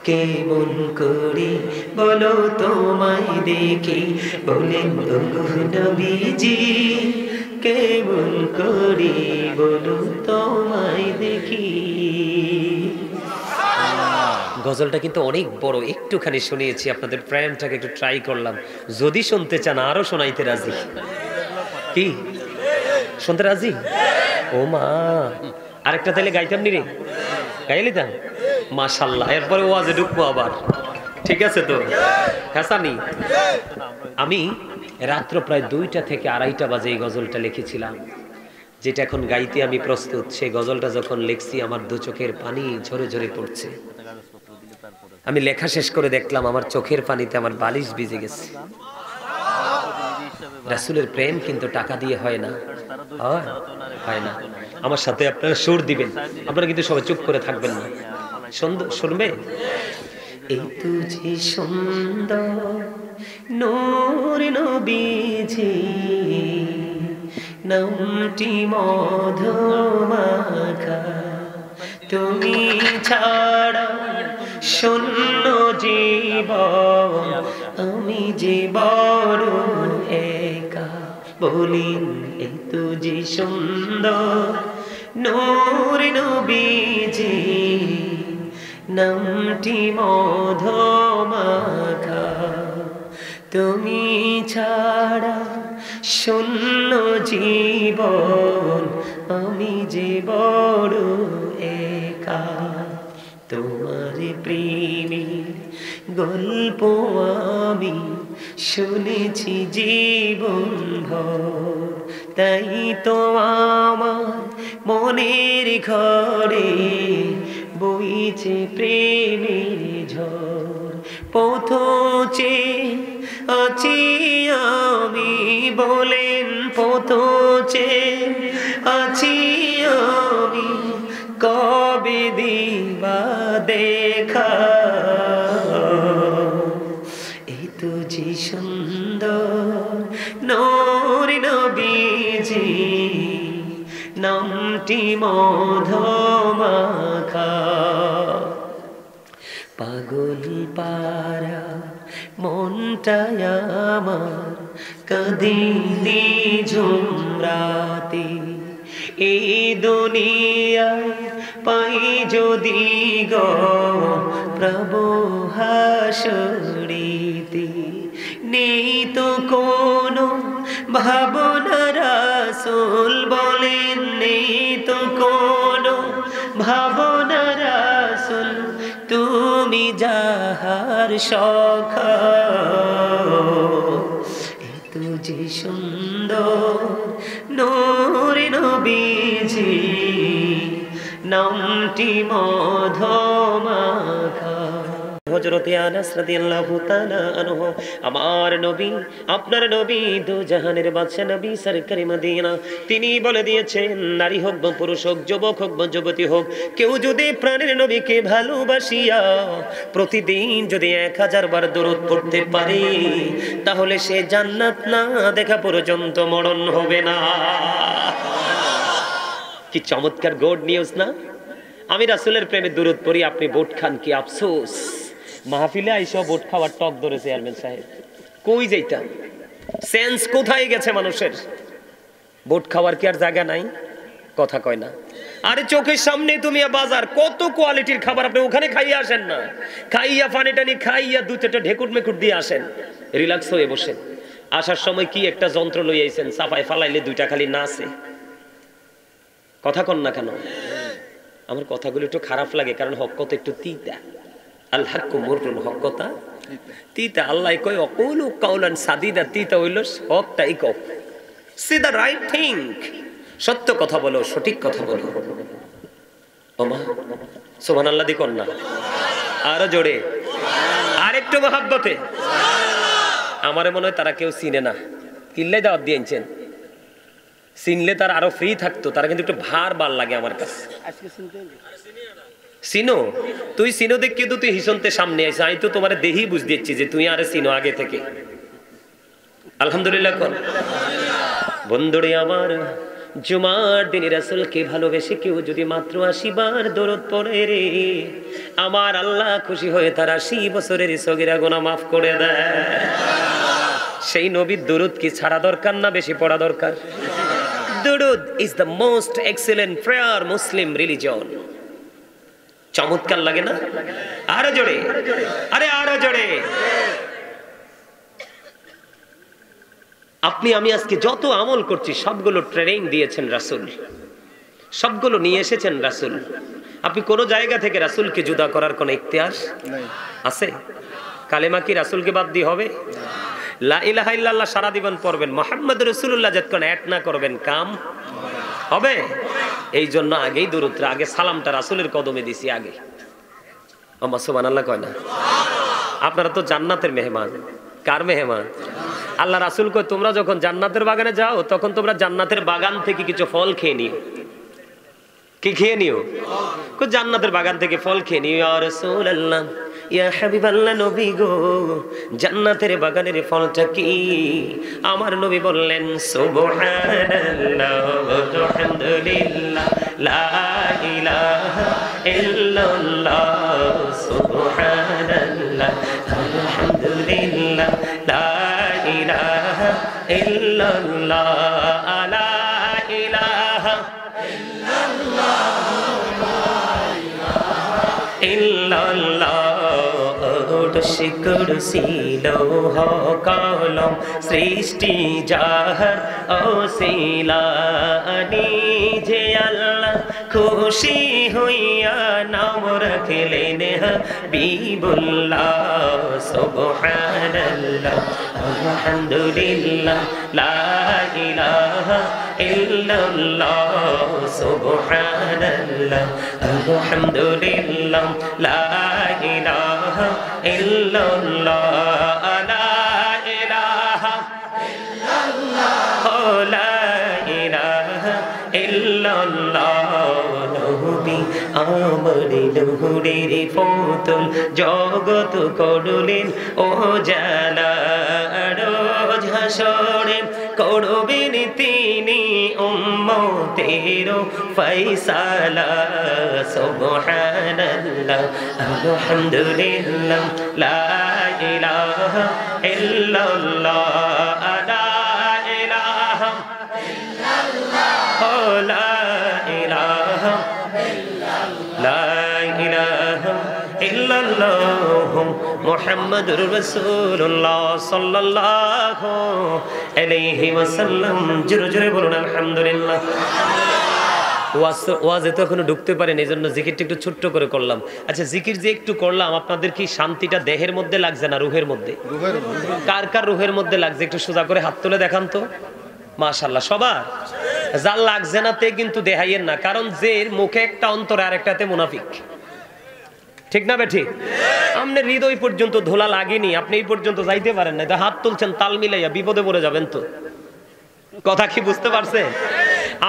কেমন করে বলো তোমায় দেখি, বলেন গো নবীজি কেমন করে বলো তোমায় দেখি। গজলটা কিন্তু অনেক বড়, একটুখানি শুনিয়েছি, আপনাদের প্রেমটাকে একটু ট্রাই করলাম। যদি শুনতে চান আরো শোনাইতে রাজি। কি শুনতে রাজি? ও মা, আরেকটা তাইলে গাইতাম নি রে, গাইলি তা মাশাআল্লাহ। এরপরে ওয়াজে ঢুকবো আবার, ঠিক আছে তো? হাসানি, আমি রাত্র প্রায় 2টা থেকে 2:30 বাজে এই গজলটা লিখেছিলাম, যেটা এখন গাইতে আমি প্রস্তুত। সেই গজলটা যখন লিখছি আমার দু চোখের পানি ঝরে ঝরে পড়ছে। আমি লেখা শেষ করে দেখলাম আমার চোখের পানিতে আমার বালিশ ভিজে গেছে। রাসূলের প্রেম কিন্তু টাকা দিয়ে হয় না, হয় না। আমার সাথে আপনারা সুর দিবেন, আপনারা কিন্তু সবাই চুপ করে থাকবেন না, শুনবে? এই তুঝে সুন্দর নূর নবীজি, নামটি মধুমাখা, তুমি ছাড়া শূন্য জীবন, আমি যে বড় একা, বলিন এই তুঝে সুন্দর নূর নবীজি, নামটি মধুমাখা, তুমি ছাড়া শূন্য জীবন, আমি যে বড় একা, তোমার প্রেমের গল্প আমি শুনেছি জীবন ভর, তাই তো আমার মনের ঘরে বইছে প্রেমের ঝড়, পথচে আছি আমি, বলেন পথচে আছি আমি, দেখা এই তো যে সুন্দর নূর নবীজি নামটি মধুমাখা পাগল পারা মনটায় আমার কাঁদিনি ঝুমরাতে এই দুনিয়ায় পাই যদি গো প্রভু হাসুরিতে নেই তো কোনো ভাবনা রাসূল বলেন নেই তো কোনো ভাবনা রাসূল তুমি যাহার সখা এত যে সুন্দর নূর নবীজি নামটি মধুমাখা হযরত আনাস রাদিয়াল্লাহু তাআলা আনহু আমার নবী আপনার নবী দু জাহানের বাদশা নবী সরকারি মদিনা তিনি বলে দিয়েছেন নারী হোক বা পুরুষ হোক যুবক হোক বা যুবতী হোক কেউ যদি প্রাণের নবীকে ভালোবাসিয়া প্রতিদিন যদি 1000 বার দরুদ পড়তে পারে তাহলে সে জান্নাত না দেখা পর্যন্ত মরণ হবে না। কি চমৎকার গুড নিউজ না? আমি রাসূলের প্রেমে দরুদ পড়ি আপনি বোট খান কি আফসোস। মাহফিলে আইসা বোট খাওয়ার টক ধরে চেয়ারম্যান সাহেব কই যাইতা সেন্স কোথায় গেছে মানুষের? বোট খাওয়ার কি আর জায়গা নাই? কথা কয় না। আরে চোখের সামনে তুমি বাজার কত কোয়ালিটির খাবার আপনি ওখানে খাইয়া আসেন না, খাইয়া পানি টানি খাইয়া দু চারটা ঢেকুর মেকুর দিয়ে আসেন, রিল্যাক্স হয়ে বসেন। আসার সময় কি একটা যন্ত্র লই আইছেন, চাপায় ফালাইলে দুইটা খালি নাচে। কথা কন না কেন? আমার কথাগুলো একটু খারাপ লাগে কারণ হক কথা একটু তিতা। আল হাক্কু মুররুন, হক কথা তিতা। আল্লাহ কয় অকুলু কাউলান সাদিদা, তিতা হইল হকটাই কও। সে দ্য রাইট থিং, সত্য কথা বলো, সঠিক কথা বলো। ওমা সুবহানাল্লাহ দি কন্যা আরো জোরে, আরেকটু মহাব্বতে। আমারে মনে হয় তারা কেউ চিনে না, কিল্লাই দাওয়াত দিয়েছেন। চিনলে তার আরো ফ্রি থাকতো, তারা কিন্তু একটু ভার লাগে আমার কাছে। চিনো তুই চিনো দেখ, কিন্তু তুই হিসনতে সামনে আইস, আমি তো তোমার দেহি বুঝ দিচ্ছি যে তুই আরে চিনো আগে থেকে। আলহামদুলিল্লাহ কর বন্ধুরে আমার। জুমার দিনে রাসূলকে ভালোবেসে কেউ যদি মাত্র 80 বার দরুদ পড়ে রে, আমার আল্লাহ খুশি হয়ে তার 80 বছরের সগীরা গুনাহ মাফ করে দেয়। সেই নবীর দরুদ কি ছাড়া দরকার না বেশি পড়া দরকার? দুরুদ is the most excellent prayer Muslim religion. চমৎকার লাগে না? আরো জোরে, আরে আরো জোরে। আপনি আমি আজকে যত আমল করছি সবগুলো ট্রেনিং দিয়েছেন রাসূল, সবগুলো নিয়ে এসেছেন রাসূল। আপনি কোন জায়গা থেকে রাসূলকে জুদা করার কোন ইখতিয়ার আছে? কালেমা কি রাসূলকে বাদ দিয়ে হবে? লা ইলাহা ইল্লাল্লাহ সারা জীবন পড়বেন, মুহাম্মদুর রাসূলুল্লাহ যতক্ষণ এক না করবেন কাম হবে। এই জন্য আগেই দরুদ, আগে সালামটা রাসূলের কদমে দিছি আগে। আম্মা সুবহানাল্লাহ কয় না? আপনারা তো জান্নাতের মেহমান। কার মেহমান? আল্লাহ রাসূল কয় তোমরা যখন জান্নাতের বাগানে যাও তখন তোমরা জান্নাতের বাগান থেকে কিছু ফল খেয়ে নিও। কি খেয়ে নিও? কই জান্নাতের বাগান থেকে ফল খেয়ে নিও। ইয়া রাসূলুল্লাহ, ইয়া হাবিবাল্লাহ, নবী গো জান্নাতের বাগানের ফলটা কি? আমার নবী বললেন সুবহানাল্লাহ আলহামদুলিল্লাহ লা ইলাহা ইল্লাল্লাহ, সুবহানাল্লাহ আলহামদুলিল্লাহ লা ইলাহা ইল্লাল্লাহ, লা ইলাহা ইল্লাল্লাহ। কুরসি লৌহ কলম সৃষ্টি যাহার ওসিলা, নিজে আল্লাহ খুশি হইয়া নাম রাখলেন হাবিবুল্লাহ। সুবহানাল্লাহ আলহামদুলিল্লাহ লা ইলাহা ইল্লাল্লাহ, সুবহানাল্লাহ আলহামদুলিল্লাহ লা ইলাহা ইল্লাল্লাহ, লা ইলাহা ইল্লাল্লাহ, লা ইলাহা ইল্লাল্লাহ। নবী আমার লুহুরের পুতুল জগৎ করলেন ও জালা রোজ হাসরে করবেন তিনি উম্মতের ফয়সালা সুবহানাল্লাহ আলহামদুলিল্লাহ লা ইলাহা ইল্লাল্লাহ লা ইলাহা ইল্লাল্লাহ লা ইলাহা লা ইলাহা ইল্লাল্লাহ মুহাম্মাদুর রাসূলুল্লাহ সাল্লাল্লাহু আলাইহি ওয়াসাল্লাম। জোরে জোরে বলুন আলহামদুলিল্লাহ। ওয়াজে তো এখনো ঢুকতে পারেন, এই জন্য জিকিরটা একটু ছোট্ট করে করলাম। আচ্ছা, জিকির যে একটু করলাম, আপনাদের কি শান্তিটা দেহের মধ্যে লাগছে না রুহের মধ্যে? কার কার রুহের মধ্যে লাগছে একটু সোজা করে হাত তুলে দেখান তো। মাশাআল্লাহ, সবার। যার লাগছে না তে কিন্তু দেখাইয়েন না, কারণ যে মুখে একটা অন্তরে আরেকটাতে মুনাফিক। ঠিক না বেঠিক? আপনার হৃদয় পর্যন্ত ধোলা লাগেনি, আপনি এই পর্যন্ত যাইতে পারেন না, হাত তুলছেন তাল মিলাইয়া, বিপদে পড়ে যাবেন তো। কথা কি বুঝতে পারছেন?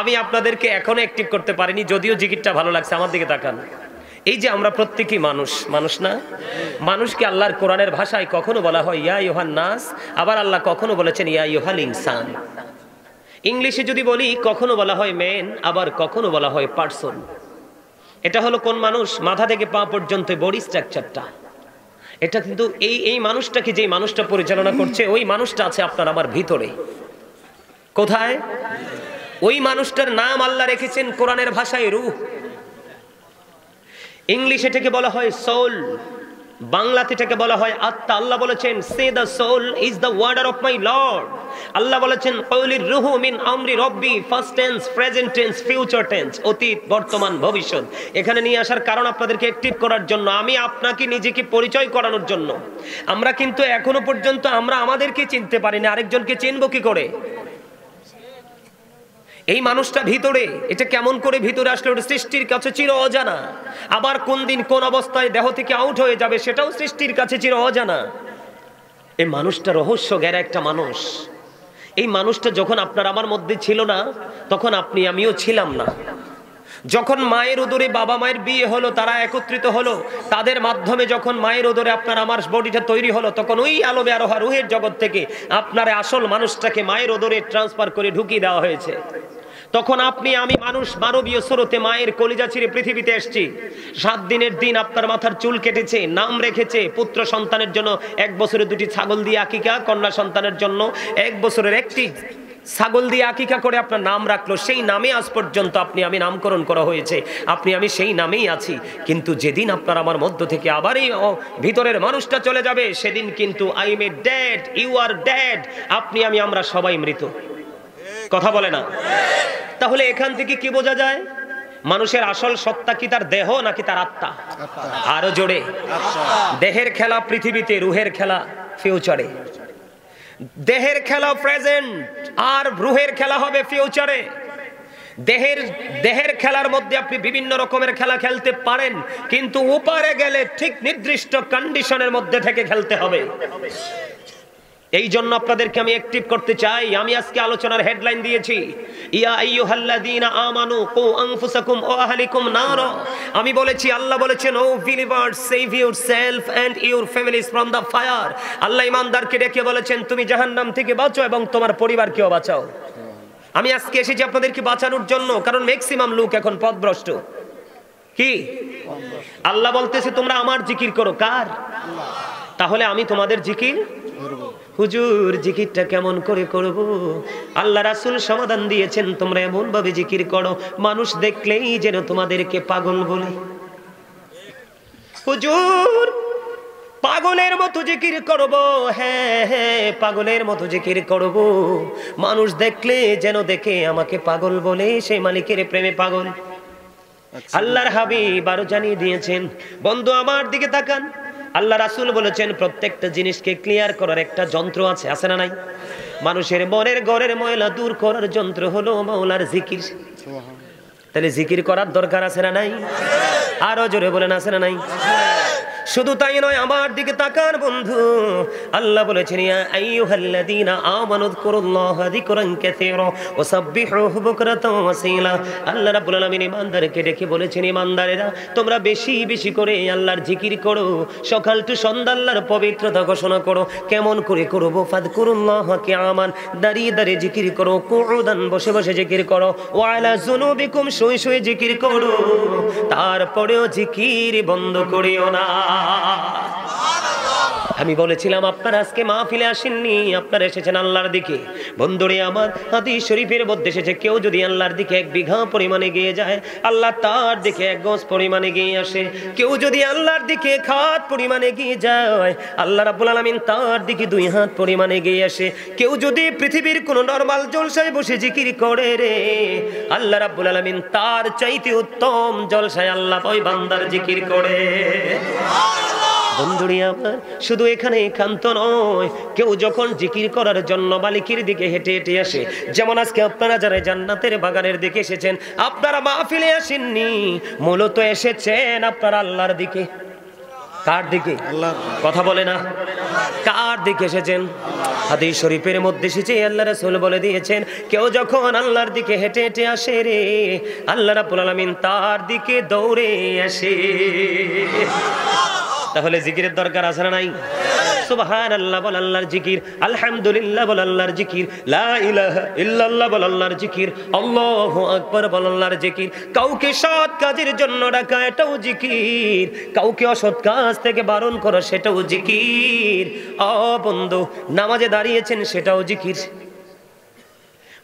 আমি আপনাদেরকে এখনো অ্যাক্টিভ করতে পারিনি, যদিও জিকিরটা ভালো লাগছে। আমার দিকে তাকান। এই যে আমরা প্রত্যেকই মানুষ, মানুষ না? মানুষকে আল্লাহর কোরআনের ভাষায় কখনো বলা হয় ইয়া আইয়ুহান নাস, আবার আল্লাহ কখনো বলেছেন ইয়া আইয়ুহাল ইনসান। ইংলিশে যদি বলি, কখনো বলা হয় ম্যান, আবার কখনো বলা হয় পারসন। এটা হলো কোন মানুষ? মাথা থেকে পা পর্যন্ত বডি স্ট্রাকচারটা। এটা কিন্তু এই মানুষটাকে, যে মানুষটা পরিচালনা করছে, ওই মানুষটা আছে আপনার আমার ভিতরে। কোথায়? ওই মানুষটার নাম আল্লাহ রেখেছেন কোরআনের ভাষায় রূহ। ইংলিশে এটাকে বলা হয় সোল, বাংলাতে এটাকে বলা হয় আত্মা। আল্লাহ বলেছেন say the soul is the warder of my lord. Allah বলেছেন কওলির রূহু মিন আমরি রব্বি, first tense, present tense, future tense, অতীত, বর্তমান, ভবিষ্যৎ। এখানে নিয়ে আসার কারণ আপনাদেরকে অ্যাক্টিভ করার জন্য, আমি আপনাকে নিজেকে পরিচয় করানোর জন্য। আমরা কিন্তু এখনো পর্যন্ত আমরা আমাদেরকে চিনতে পারি না, আরেকজনকে চিনবো কি করে? এই মানুষটা ভিতরে, এটা কেমন করে ভিতরে আসলে? ওটা সৃষ্টির কাছে চির অজানা। আবার কোন দিন কোন অবস্থায় দেহ থেকে আউট হয়ে যাবে, সেটাও সৃষ্টির কাছে চির অজানা। এই মানুষটা রহস্য ঘেরা একটা মানুষ। এই মানুষটা যখন আপনার আমার মধ্যে ছিল না, তখন আপনি আমিও ছিলাম না। যখন মায়ের উদরে বাবা মায়ের বিয়ে হলো, তারা একত্রিত হলো, তাদের মাধ্যমে যখন মায়ের উদরে আপনার আমার বডিটা তৈরি হলো, তখন ওই আলমে আরোহা রুহের জগৎ থেকে আপনার আসল মানুষটাকে মায়ের উদরে ট্রান্সফার করে ঢুকিয়ে দেওয়া হয়েছে। তখন আপনি আমি মানুষ মানবীয় স্রোতে মায়ের কলিজা ছিঁড়ে পৃথিবীতে এসেছি। 7 দিনের দিন আপনার মাথার চুল কেটেছে, নাম রেখেছে। পুত্র সন্তানের জন্য 1 বছরে 2টি ছাগল দিয়ে আকিকা, কন্যা সন্তানের জন্য 1 বছরের 1টি ছাগল দিয়ে আকিকা করে আপনার নাম রাখলো। সেই নামে আজ পর্যন্ত আপনি আমি নামকরণ করা হয়েছে, আপনি আমি সেই নামেই আছি। কিন্তু যেদিন আপনার আমার মধ্য থেকে আবার এই ভিতরের মানুষটা চলে যাবে, সেদিন কিন্তু I am dead, you are dead. আপনি আমি আমরা সবাই মৃত। কথা বলে না? তাহলে এখান থেকে কি বোঝা যায়? মানুষের আসল সত্তা কি তার দেহ নাকি তার আত্মা? আরো জোরে। দেহের খেলা পৃথিবীতে, রুহের খেলা ফিউচারে। দেহের খেলা প্রেজেন্ট, আর রুহের খেলা হবে ফিউচারে। দেহের খেলার মধ্যে আপনি বিভিন্ন রকমের খেলা খেলতে পারেন, কিন্তু উপরে গেলে ঠিক নির্দিষ্ট কন্ডিশনের মধ্যে থেকে খেলতে হবে। এই জন্য আপনাদেরকে আমি অ্যাক্টিভ করতে চাই। আমি আজকে আলোচনার হেডলাইন দিয়েছি ইয়া আইয়ুহাল্লাযীনা আমানু কু আনফুসাকুম ওয়া আহলিকুম নারা। আমি বলেছি, আল্লাহ বলেছেন O believers save yourselves and your families from the fire. Allah ঈমানদারকে ডেকে বলেছেন তুমি জাহান্নাম থেকে বাঁচো এবং তোমার পরিবারকেও বাঁচাও। আমি আজকে এসেছি আপনাদেরকে বাঁচানোর জন্য, কারণ ম্যাক্সিমাম লোক এখন পথভ্রষ্ট। কি আল্লাহ বলতেছে তোমরা আমার জিকির করো। কার? তাহলে আমি তোমাদের জিকির হুজুর জিকিরটা কেমন করে করব? আল্লাহ রাসূল সমাধান দিয়েছেন তোমরা এমন ভাবে জিকির করো মানুষ দেখলেই যেন তোমাদেরকে পাগল বলে। হুজুর পাগলের মতো জিকির করব, হ্যাঁ হ্যাঁ পাগলের মতো জিকির করব, মানুষ দেখলে যেন দেখে আমাকে পাগল বলে, সেই মালিকের প্রেমে পাগল। আল্লাহর হাবিব আরো জানিয়ে দিয়েছেন। বন্ধু আমার দিকে তাকান, আল্লাহ রাসূল বলেছেন প্রত্যেকটা জিনিসকে ক্লিয়ার করার একটা যন্ত্র আছে, আছে না নাই? মানুষের মনের ঘরের ময়লা দূর করার যন্ত্র হলো মাওলার জিকির। তাহলে জিকির করার দরকার আছে না নাই? আরো জোরে বলেন আছে না নাই? শুধু তাই নয়, আমার দিকে তাকান বন্ধু। আল্লাহ বলেছেন ইয়া আইয়ুহাল্লাযীনা আমানু যকুরুল্লাহা যিকরান কাসীরা ওয়া সাব্বিহুহু বুকরাতাও ওয়া আসীলা। আল্লাহ রাব্বুল আলামিন ঈমানদারকে ডেকে বলেছেন, ঈমানদারেরা তোমরা বেশি বেশি করে আল্লাহর জিকির করো, সকাল টু সন্ধ্যা আল্লাহর পবিত্রতা ঘোষণা করো। কেমন করে করব? ফাযকুরুল্লাহা কিয়ামান, দাঁড়িয়ে দাঁড়িয়ে জিকির করো, কুউদান বসে বসে জিকির করো, ওয়া আলা যুনুবিকুম শুয়ে শুয়ে জিকির করো। তারপরেও জিকির বন্ধ করিও না। আমি বলেছিলাম আপনারা আজকে মাহফিলে আসেননি, আপনারা এসেছেন আল্লাহর দিকে। বন্ধুরে আমার, হাদিস শরীফের মধ্যে এসেছে কেউ যদি আল্লাহর দিকে 1 বিঘা পরিমাণে গিয়ে যায়, আল্লাহ তার দিকে 1 গজ পরিমাণে গিয়ে আসে। কেউ যদি আল্লাহর দিকে 1 হাত পরিমাণে গিয়ে যায়, আল্লাহ রাব্বুল আলামিন তার দিকে 2 হাত পরিমাণে গিয়ে আসে। কেউ যদি পৃথিবীর কোন নরমাল জলসায় বসে জিকির করে রে, আল্লাহ রাব্বুল আলামিন তার চাইতে উত্তম জলসায় আল্লাহ ওই বান্দার জিকির করে। বন্ধুরি আমার, শুধু এখানে ক্ষান্ত নয়, কেউ যখন জিকির করার জন্য মালিকের দিকে হেঁটে হেঁটে আসে, যেমন আজকে আপনারা যারা জান্নাতের বাগানের দিকে এসেছেন, আপনারা মাহফিলে আসেননি, মূলত এসেছেন আপনারা আল্লাহর দিকে। কার দিকে? কথা বলে না, কার দিকে এসেছেন? হাদিস শরীফের মধ্যে এসেছে, আল্লাহ রাসূল বলে দিয়েছেন, কেউ যখন আল্লাহর দিকে হেঁটে হেঁটে আসে রে, আল্লাহ রাব্বুল আলামিন তার দিকে দৌড়ে আসে। তাহলে জিকিরের দরকার আছে না নাই? সুবহানাল্লাহ বল আল্লাহর জিকির, আলহামদুলিল্লাহ বল আল্লাহর জিকির, লা ইলাহা ইল্লাল্লাহ বল আল্লাহর জিকির, আল্লাহু আকবার বল আল্লাহর জিকির। কাউকে সৎ কাজের জন্য ডাকা, এটাও জিকির। কাউকে অসৎ কাজ থেকে বারণ করা, সেটাও জিকির। ও বন্ধু, নামাজে দাঁড়িয়েছেন, সেটাও জিকির।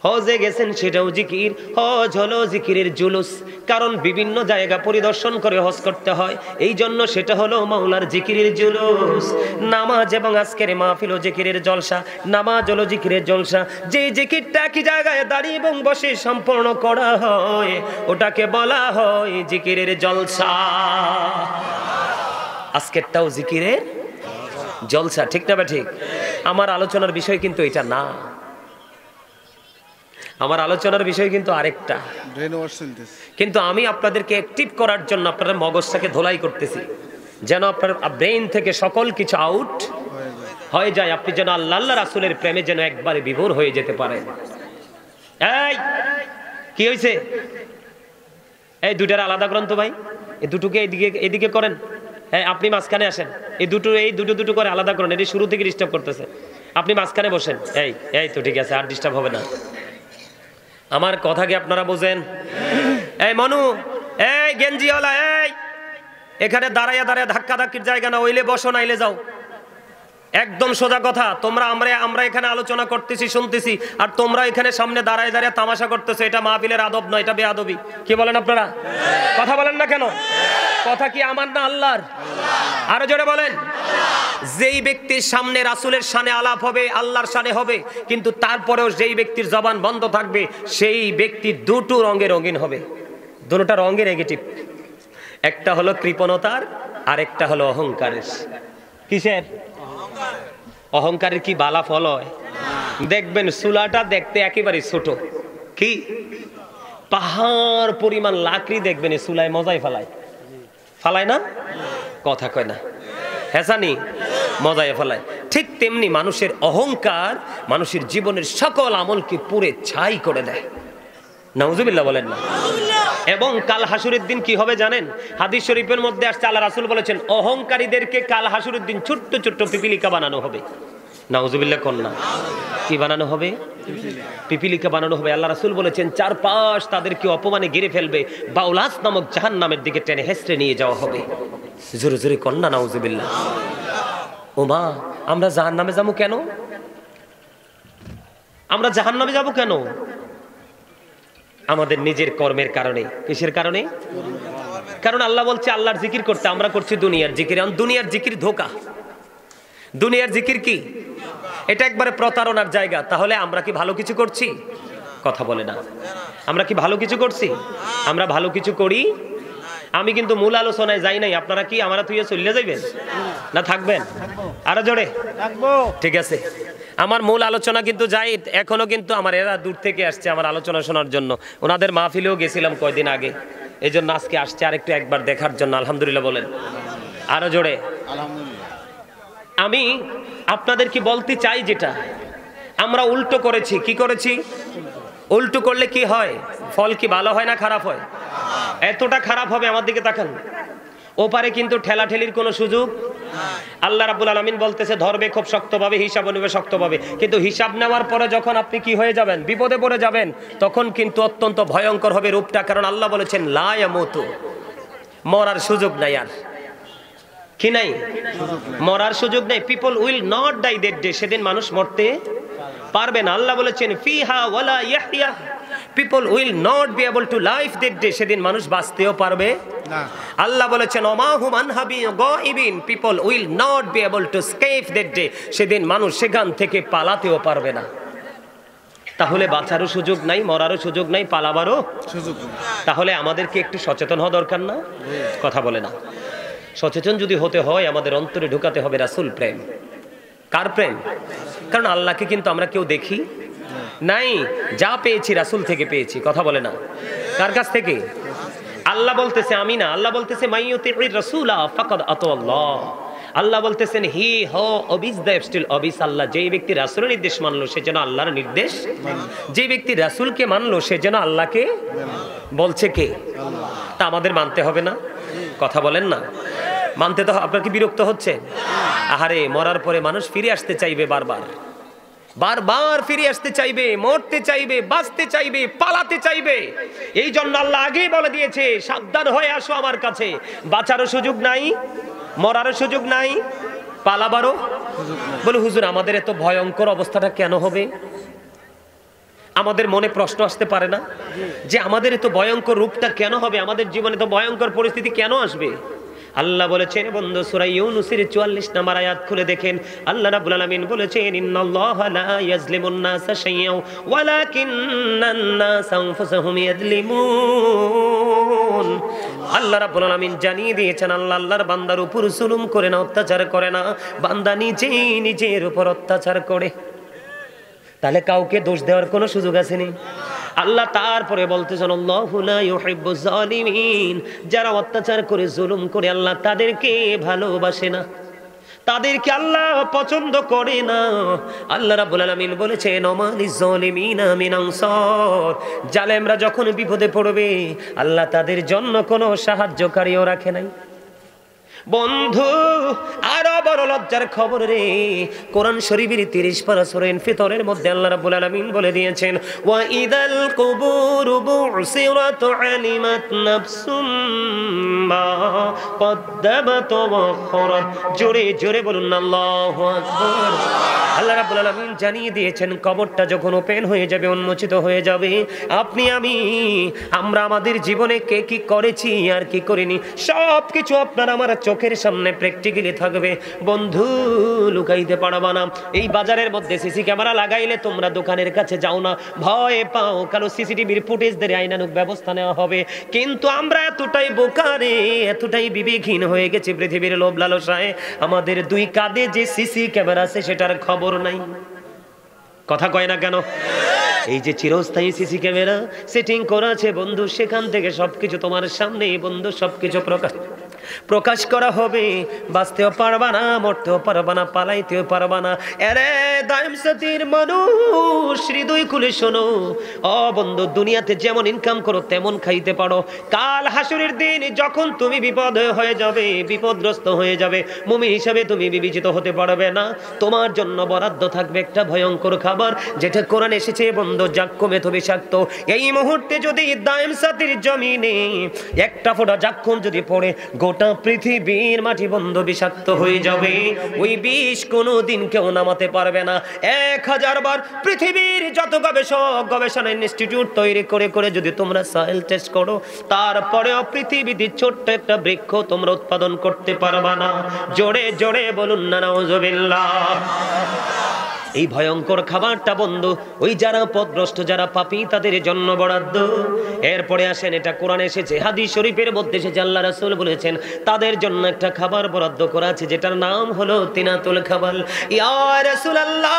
হজে গেছেন, সেটাও জিকির। হজ হলো জিকিরের জুলুস, কারণ বিভিন্ন জায়গা পরিদর্শন করে হজ করতে হয়, এই জন্য সেটা হলো মাওলার জিকিরের জুলুস। নামাজ এবং আজকের মাহফিল ও জিকিরের জলসা। নামাজ হলো জিকিরের জলসা। যে জিকিরটা কি জায়গায় দাঁড়িয়ে এবং বসে সম্পূর্ণ করা হয়, ওটাকে বলা হয় জিকিরের জলসা। আজকেরটাও জিকিরের জলসা, ঠিক না? ঠিক। আমার আলোচনার বিষয় কিন্তু এটা না, আমার আলোচনার বিষয় কিন্তু আরেকটা। কিন্তু আমি আপনাদেরকে অ্যাক্টিভ করার জন্য আপনাদের মগজটাকে ধোলাই করতেছি, যেন আপনার ব্রেইন থেকে সকল কিছু আউট হয়ে যায়, আপনি যেন আল্লাহ আল্লাহ রাসূলের প্রেমে যেন একবারে বিভোর হয়ে যেতে পারেন। এই কি হয়েছে? এই দুটার আলাদা গ্রন্থ ভাই, এই দুটোকে এদিকে করেন। হ্যাঁ, আপনি মাঝখানে আসেন। এই দুটো করে আলাদা করেন। এটি শুরু থেকে ডিস্টার্ব করতেছে। আপনি মাঝখানে বসেন। এই তো ঠিক আছে, আর ডিস্টার্ব হবে না। আমার কথা কি আপনারা বোঝেন? এই মনু, এই গেঞ্জিওয়ালা, এই এখানে দাঁড়াইয়া দাঁড়াইয়া ধাক্কা ধাক্কির জায়গা না, ওইলে বসো, নাইলে যাও। একদম সোজা কথা। আমরা এখানে আলোচনা করতেছি, শুনতেছি, আর তোমরা এখানে সামনে দাঁড়ায় দাঁড়িয়ে তামাশা করতেছো। এটা মাহফিলের আদব নয়, এটা বেয়াদবি। কি বলেন আপনারা? কথা বলেন না কেন? কথা কি আমার না আল্লাহর? আরো জোরে বলেন। যেই ব্যক্তির সামনে রাসূলের শানে আলাপ হবে, আল্লাহর শানে হবে, কিন্তু তারপরেও যেই ব্যক্তির জবান বন্ধ থাকবে, সেই ব্যক্তি দুটো রঙে রঙিন হবে। দুটোটা রঙে নেগেটিভ। একটা হলো কৃপণতার, আর একটা হলো অহংকারের। কিসের? অহংকারের কি বালা ফল হয়? দেখবেন চুলাটা দেখতে একেবারে ছোট, কি পাহাড় পরিমাণ লাকড়ি দেখবেন চুলায় মজায় ফালায় না? কথা কয় না, হেসানি মজায় ফেলায়। ঠিক তেমনি মানুষের অহংকার মানুষের জীবনের সকল আমলকে পুড়ে ছাই করে দেয়। নাউজুবিল্লাহ বলেন না। এবং কাল হাসুরের দিন কি হবে জানেন? হাদিস শরীফের মধ্যে আসছে, আল্লাহ রাসূল বলেছেন, অহংকারীদেরকে কাল হাসুরের দিন ছোট্ট ছোট্ট পিপিলিকা বানানো হবে। নাউজুবিল্লাহ কোন না, কি বানানো হবে? পিপিলিকা বানানো হবে। আল্লাহ রাসূল বলেছেন, চারপাশ তাদেরকে অপমানে ঘিরে ফেলবে, বাউলাস নামক জাহান্নামের দিকে টেনে হেসড়ে নিয়ে যাওয়া হবে। জোরে জোরে কন্যা নাউজুবিল্লাহ। ও মা, আমরা জাহান্নামে যাবো কেন? আমরা জাহান্নামে যাব কেন? আমাদের নিজের কর্মের কারণে। কিসের কারণে? কারণ আল্লাহ বলছে আল্লাহর জিকির করতে, আমরা করছি দুনিয়ার জিকির। দুনিয়ার জিকির ধোঁকা। দুনিয়ার জিকির কি? এটা একবারে প্রতারণার জায়গা। তাহলে আমরা কি ভালো কিছু করছি? কথা বলে না। আমরা কি ভালো কিছু করছি? আমরা ভালো কিছু করি। আমি কিন্তু মূল আলোচনায় যাই নাই। আপনারা কি আমরা তুই চলে যাইবেন না থাকবেন? আরো জোরে থাকবো। ঠিক আছে, আমার মূল আলোচনা কিন্তু যাই। এখনো কিন্তু আমার এরা দূর থেকে আসছে আমার আলোচনা শোনার জন্য। ওনাদের মাহফিলেও গেছিলাম কয়দিন আগে, এই জন্য আজকে আসছে আরেকটু একবার দেখার জন্য। আলহামদুলিল্লাহ বলেন। আরো জোরে আমি আপনাদেরকে বলতে চাই, যেটা আমরা উল্টো করেছি। কি করেছি? উল্টো করলে কি হয়? ফল কি ভালো হয় না খারাপ হয়? এতটা খারাপ হবে। আমার দিকে তাকান, ওপারে কিন্তু ঠেলাঠেলির কোনো সুযোগ। আল্লাহ রাব্বুল আলামিন বলতেছে ধরবে খুব শক্তভাবে, হিসাব নেবে শক্তভাবে। কিন্তু হিসাব নেওয়ার পরে যখন আপনি কি হয়ে যাবেন, বিপদে পড়ে যাবেন, তখন কিন্তু অত্যন্ত ভয়ঙ্কর হবে রূপটা। কারণ আল্লাহ বলেছেন লা ইয়ামুতু, মরার সুযোগ নাই। আর কি নাই? মরার সুযোগ নাই। People will not die that day, সেদিন মানুষ মরতে পারবে না। আল্লাহ বলেছেন ফিহা ওয়ালা ইয়াহইয়া, people will not be able to life that day, সেদিন মানুষ বাঁচতেও পারবে না। আল্লাহ বলেছেন ওমা হুম আনহাবি গায়িবিন, people will not be able to escape that day, সেদিন মানুষ সেখান থেকে পালাতেও পারবে না। তাহলে বাঁচারও সুযোগ নাই, মরারও সুযোগ নাই, পালাবারও সুযোগ নেই। তাহলে আমাদেরকে একটু সচেতন হওয়া দরকার না? কথা বলে না? সচেতন যদি হতে হয়, আমাদের অন্তরে ঢুকাতে হবে রাসূল প্রেম। কার প্রেম? কারণ আল্লাহকে কিন্তু আমরা কেউ দেখি নাই, যা পেয়েছি রাসূল থেকে পেয়েছি। কথা বলে না? কার কাছ থেকে? আল্লাহ বলতেছে আমি না, আল্লাহ বলতেছে মাইয়ুতির রাসূলা ফাকাদ আতাল্লাহ। আল্লাহ বলতেছেন হি হো অবিস দ্য স্টিল অবিস আল্লাহ। যেই ব্যক্তি রাসূলের নির্দেশ মানলো সে যেন আল্লাহর নির্দেশ, যে ব্যক্তি রাসূলকে মানলো সে যেন আল্লাহকে বলছে কে? তা আমাদের মানতে হবে না? কথা বলেন না? মানতে তো। আপনার কি বিরক্ত হচ্ছে? আহারে, মরার পরে মানুষ ফিরে আসতে চাইবে, বারবার বারবার ফিরে আসতে চাইবে, মরতে চাইবে, বাঁচতে চাইবে, পালাতে চাইবে। এই জন্য আল্লাহ আগেই বলে দিয়েছে সাবধান হয়ে আসো আমার কাছে। বাঁচারও সুযোগ নাই, মরারও সুযোগ নাই, পালাবারও। বলে হুজুর আমাদের এত ভয়ঙ্কর অবস্থাটা কেন হবে? আমাদের মনে প্রশ্ন আসতে পারে না যে আমাদের এত ভয়ঙ্কর রূপটা কেন হবে? আমাদের জীবনে তো ভয়ঙ্কর পরিস্থিতি কেন আসবে? আল্লাহ বলেছেন বন্ধু, সূরা ইউনূসের 44 নম্বর আয়াত খুলে দেখেন। আল্লাহ রাব্বুল আলামিন বলেছেন ইন্নাল্লাহা লা ইয়াজলিমুন নাসা শাইয়্যাও ওয়ালাকিন্নান নাসা আনফুসাহুম ইয়াজলিমুন। আল্লাহ রাব্বুল আলামিন জানিয়ে দিয়েছেন আল্লাহ আল্লাহর বান্দার উপর জুলুম করে না, অত্যাচার করে না, বান্দা নিজেই নিজের উপর অত্যাচার করে। তাহলে কাউকে দোষ দেওয়ার কোনো সুযোগ আছে নি? আল্লাহ তারপরে বলতেছেন আল্লাহু লা ইউহিব্বুজ জালিমিন, যারা অত্যাচার করে জুলুম করে আল্লাহ তাদেরকে ভালোবাসে না, তাদেরকে আল্লাহ পছন্দ করে না। আল্লাহ রাব্বুল আলামিন বলেছেন ওমালিজ জালিমিনা মিন আনসার, জালেমরা যখন বিপদে পড়বে আল্লাহ তাদের জন্য কোনো সাহায্যকারীও রাখে নাই। বন্ধু আরো বড় লজ্জার খবর রে, কোরআন শরীফের 30 পারা সূরা ইনফিতরের মধ্যে আল্লাহ রাব্বুল আলামিন বলে দিয়েছেন ওয়া ইদাল কুবুরু বুসিরাত আলিমাত নাফসুম মা কদ্দামাত ওয়া আখরাত। জোরে জোরে বলুন আল্লাহু আকবার। আল্লাহ রাব্বুল আলামিন জানিয়ে দিয়েছেন কবরটা যখন ওপেন হয়ে যাবে, উন্মোচিত হয়ে যাবে, আপনি আমি আমরা আমাদের জীবনে কে কি করেছি আর কি করিনি সব কিছু আপনার আমার চোখের সামনে প্র্যাকটিক্যালি থাকবে। বন্ধু লুকাইতে পারবা না। এই বাজারের মধ্যে সিসি ক্যামেরা লাগাইলে তোমরা দোকানের কাছে যাও না, ভয় পাও, কারণ সিসিটিভির ফুটেজ ধরে আইনানুগ ব্যবস্থা নেওয়া হবে। কিন্তু আমরা এতটাই বোকারে, এতটাই বিবেকহীন হয়ে গেছি পৃথিবীর লোভ লালসায়, আমাদের দুই কাঁধে যে সিসি ক্যামেরা আছে সেটার খবর নাই। কথা কয় না কেন? এই যে চিরস্থায়ী সিসি ক্যামেরা সেটিং করা আছে বন্ধু, সেখান থেকে সবকিছু তোমার সামনে বন্ধু সবকিছু প্রকাশ করা হবে। বাঁচতেও পারবা না, মরতেও পারবা না, পালাইতেও পারবা না। এরে দাইম সাথীর মানুষ হৃদয় খুলে শোনো, ও বন্ধু দুনিয়াতে যেমন ইনকাম করো তেমন খাইতে পারো, কাল হাসরের দিন যখন তুমি বিপদ হয়ে যাবে, বিপদগ্রস্ত হয়ে যাবে, মুমিন হিসাবে তুমি বিবেচিত হতে পারবে না। তোমার জন্য বরাদ্দ থাকবে একটা ভয়ঙ্কর খাবার, যেটা কোরআন এসেছে বন্ধু জাক্কুম এত বিষাক্ত। এই মুহূর্তে যদি দাইম সাথীর জমিনে একটা ফোঁটা জাক্কুম যদি পড়ে গোটা পৃথিবীর মাটি বন্ধ বিষাক্ত হয়ে যাবে। ওই বিষ কোনোদিন কেউ নামাতে পারবে না। 1000 বার পৃথিবীর যত গবেষক গবেষণা ইনস্টিটিউট তৈরি করে করে যদি তোমরা সয়েল টেস্ট করো, তারপরেও পৃথিবীতে ছোট্ট একটা বৃক্ষ তোমরা উৎপাদন করতে পারবা না। জোরে জোরে বলুন না নাউজুবিল্লাহ। এই ভয়ঙ্কর খাবারটা বন্ধু ওই যারা পথভ্রষ্ট, যারা পাপী, তাদের জন্য বরাদ্দ। এরপরে আসেন, এটা কোরআনে এসেছে, হাদিস শরীফের মধ্যে এসেছে, আল্লাহ রাসূল বলেছেন তাদের জন্য একটা খাবার বরাদ্দ করা আছে, যেটার নাম হলো তিনাতুল খাবাল। ইয়া রাসূলুল্লাহ,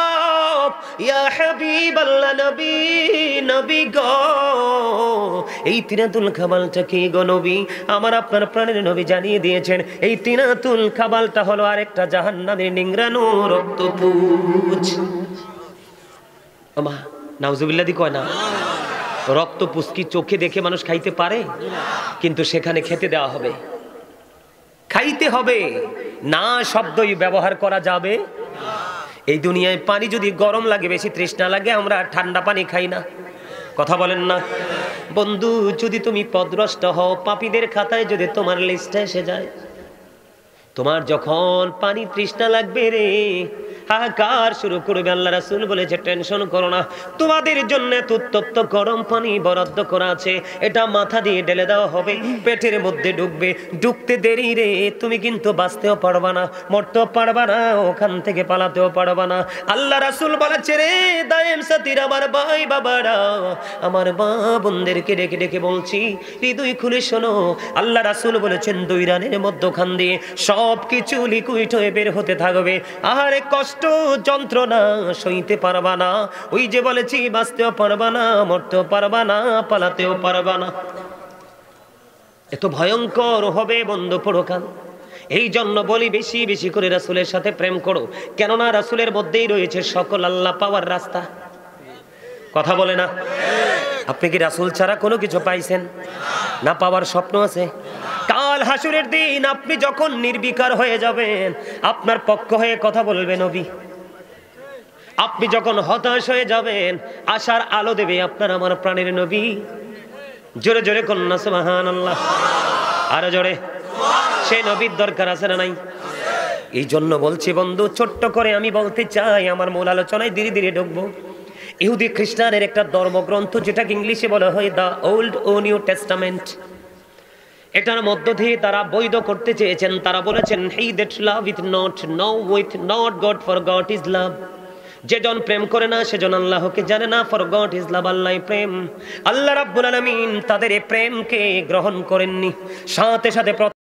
ইয়া হাবিবাল্লাহ, নবী, নবী গো, এই তিনাতুল খাবালটা কি গো নবী? আমার আপনার প্রাণের নবী জানিয়ে দিয়েছেন, এই তিনাতুল খাবালটা হলো আরেকটা জাহান্নামের নিংড়ানো রক্তপুঞ্জ। আমা নাউজুবিল্লাহ দি কয় না, রক্তপুঞ্জ কি চোখে দেখে মানুষ খাইতে পারে? কিন্তু সেখানে খেতে দেওয়া হবে, খাইতে হবে না, শব্দই ব্যবহার করা যাবে। এই দুনিয়ায় পানি যদি গরম লাগে, বেশি তৃষ্ণা লাগে, আমরা ঠান্ডা পানি খাই না, কথা বলেন না বন্ধু? যদি তুমি পথভ্রষ্ট হও, পাপীদের খাতায় যদি তোমার লিস্টে এসে যায়, তোমার যখন পানি তৃষ্ণা লাগবে রে, হাহাকার শুরু করবে, আল্লাহ রাসূল বলেছে টেনশন করো না, তোমাদের জন্য উত্তপ্ত গরম পানি বরাদ্দ করা আছে, এটা মাথা দিয়ে ঢেলে দেওয়া হবে, পেটের মধ্যে ঢুকবে, ঢুকতে দেরি রে, তুমি কিন্তু বাঁচতেও পারবা না, মরতেও পারবা না, ওখান থেকে পালাতেও পারবা না। আল্লাহ রাসূল বলেছে রে দায়েম সাথীর, আমার ভাই বাবারা, আমার মা বোনদেরকে ডেকে ডেকে বলছি, হৃদয় খুলে শোনো, আল্লাহ রাসূল বলেছেন 2 রানের মধ্যখান দিয়ে সব কিছু লিকুইড হয়ে বের হতে থাকবে, আহারে কষ্ট যন্ত্রণা সইতে পারবা না, ওই যে বলেছি বাঁচতেও পারবা না, মরতেও পারবা না, পালাতেও পারবা না, এত ভয়ঙ্কর হবে বন্ধু পরকাল। এই জন্য বলি বেশি বেশি করে রাসূলের সাথে প্রেম করো, কেননা রাসূলের মধ্যেই রয়েছে সকল আল্লাহ পাওয়ার রাস্তা, কথা বলে না? আপনি কি রাসূল ছাড়া কোনো কিছু পাইছেন না? পাওয়ার স্বপ্ন আছে? কাল হাসুরের দিন আপনি যখন নির্বিকার হয়ে যাবেন, আপনার পক্ষ হয়ে কথা বলবে নবী। আপনি যখন হতাশ হয়ে যাবেন, আশার আলো দেবে আপনার আমার প্রাণের নবী। জোরে জোরে কন্যা সুবহানাল্লাহ, আরো জোরে। সেই নবীর দরকার আছে না নাই? এই জন্য বলছি বন্ধু, ছোট্ট করে আমি বলতে চাই, আমার মূল আলোচনায় ধীরে ধীরে ঢুকবো। ইহুদি খ্রিস্টানের একটা ধর্মগ্রন্থ, যেটাকে ইংলিশে বলা হয় দ্য ওল্ড ও নিউ টেস্টামেন্ট, এটার মধ্য দিয়ে তারা বৈধ করতে চেয়েছেন। তারা বলেছেন, he that love with not know with not God, for God is love. যেজন প্রেম করে না সেজন আল্লাহকে জানে না, for God is love, Allah প্রেম। আল্লাহ রাব্বুল আলামিন তাদের এই প্রেমকে গ্রহণ করেননি, সাথে সাথে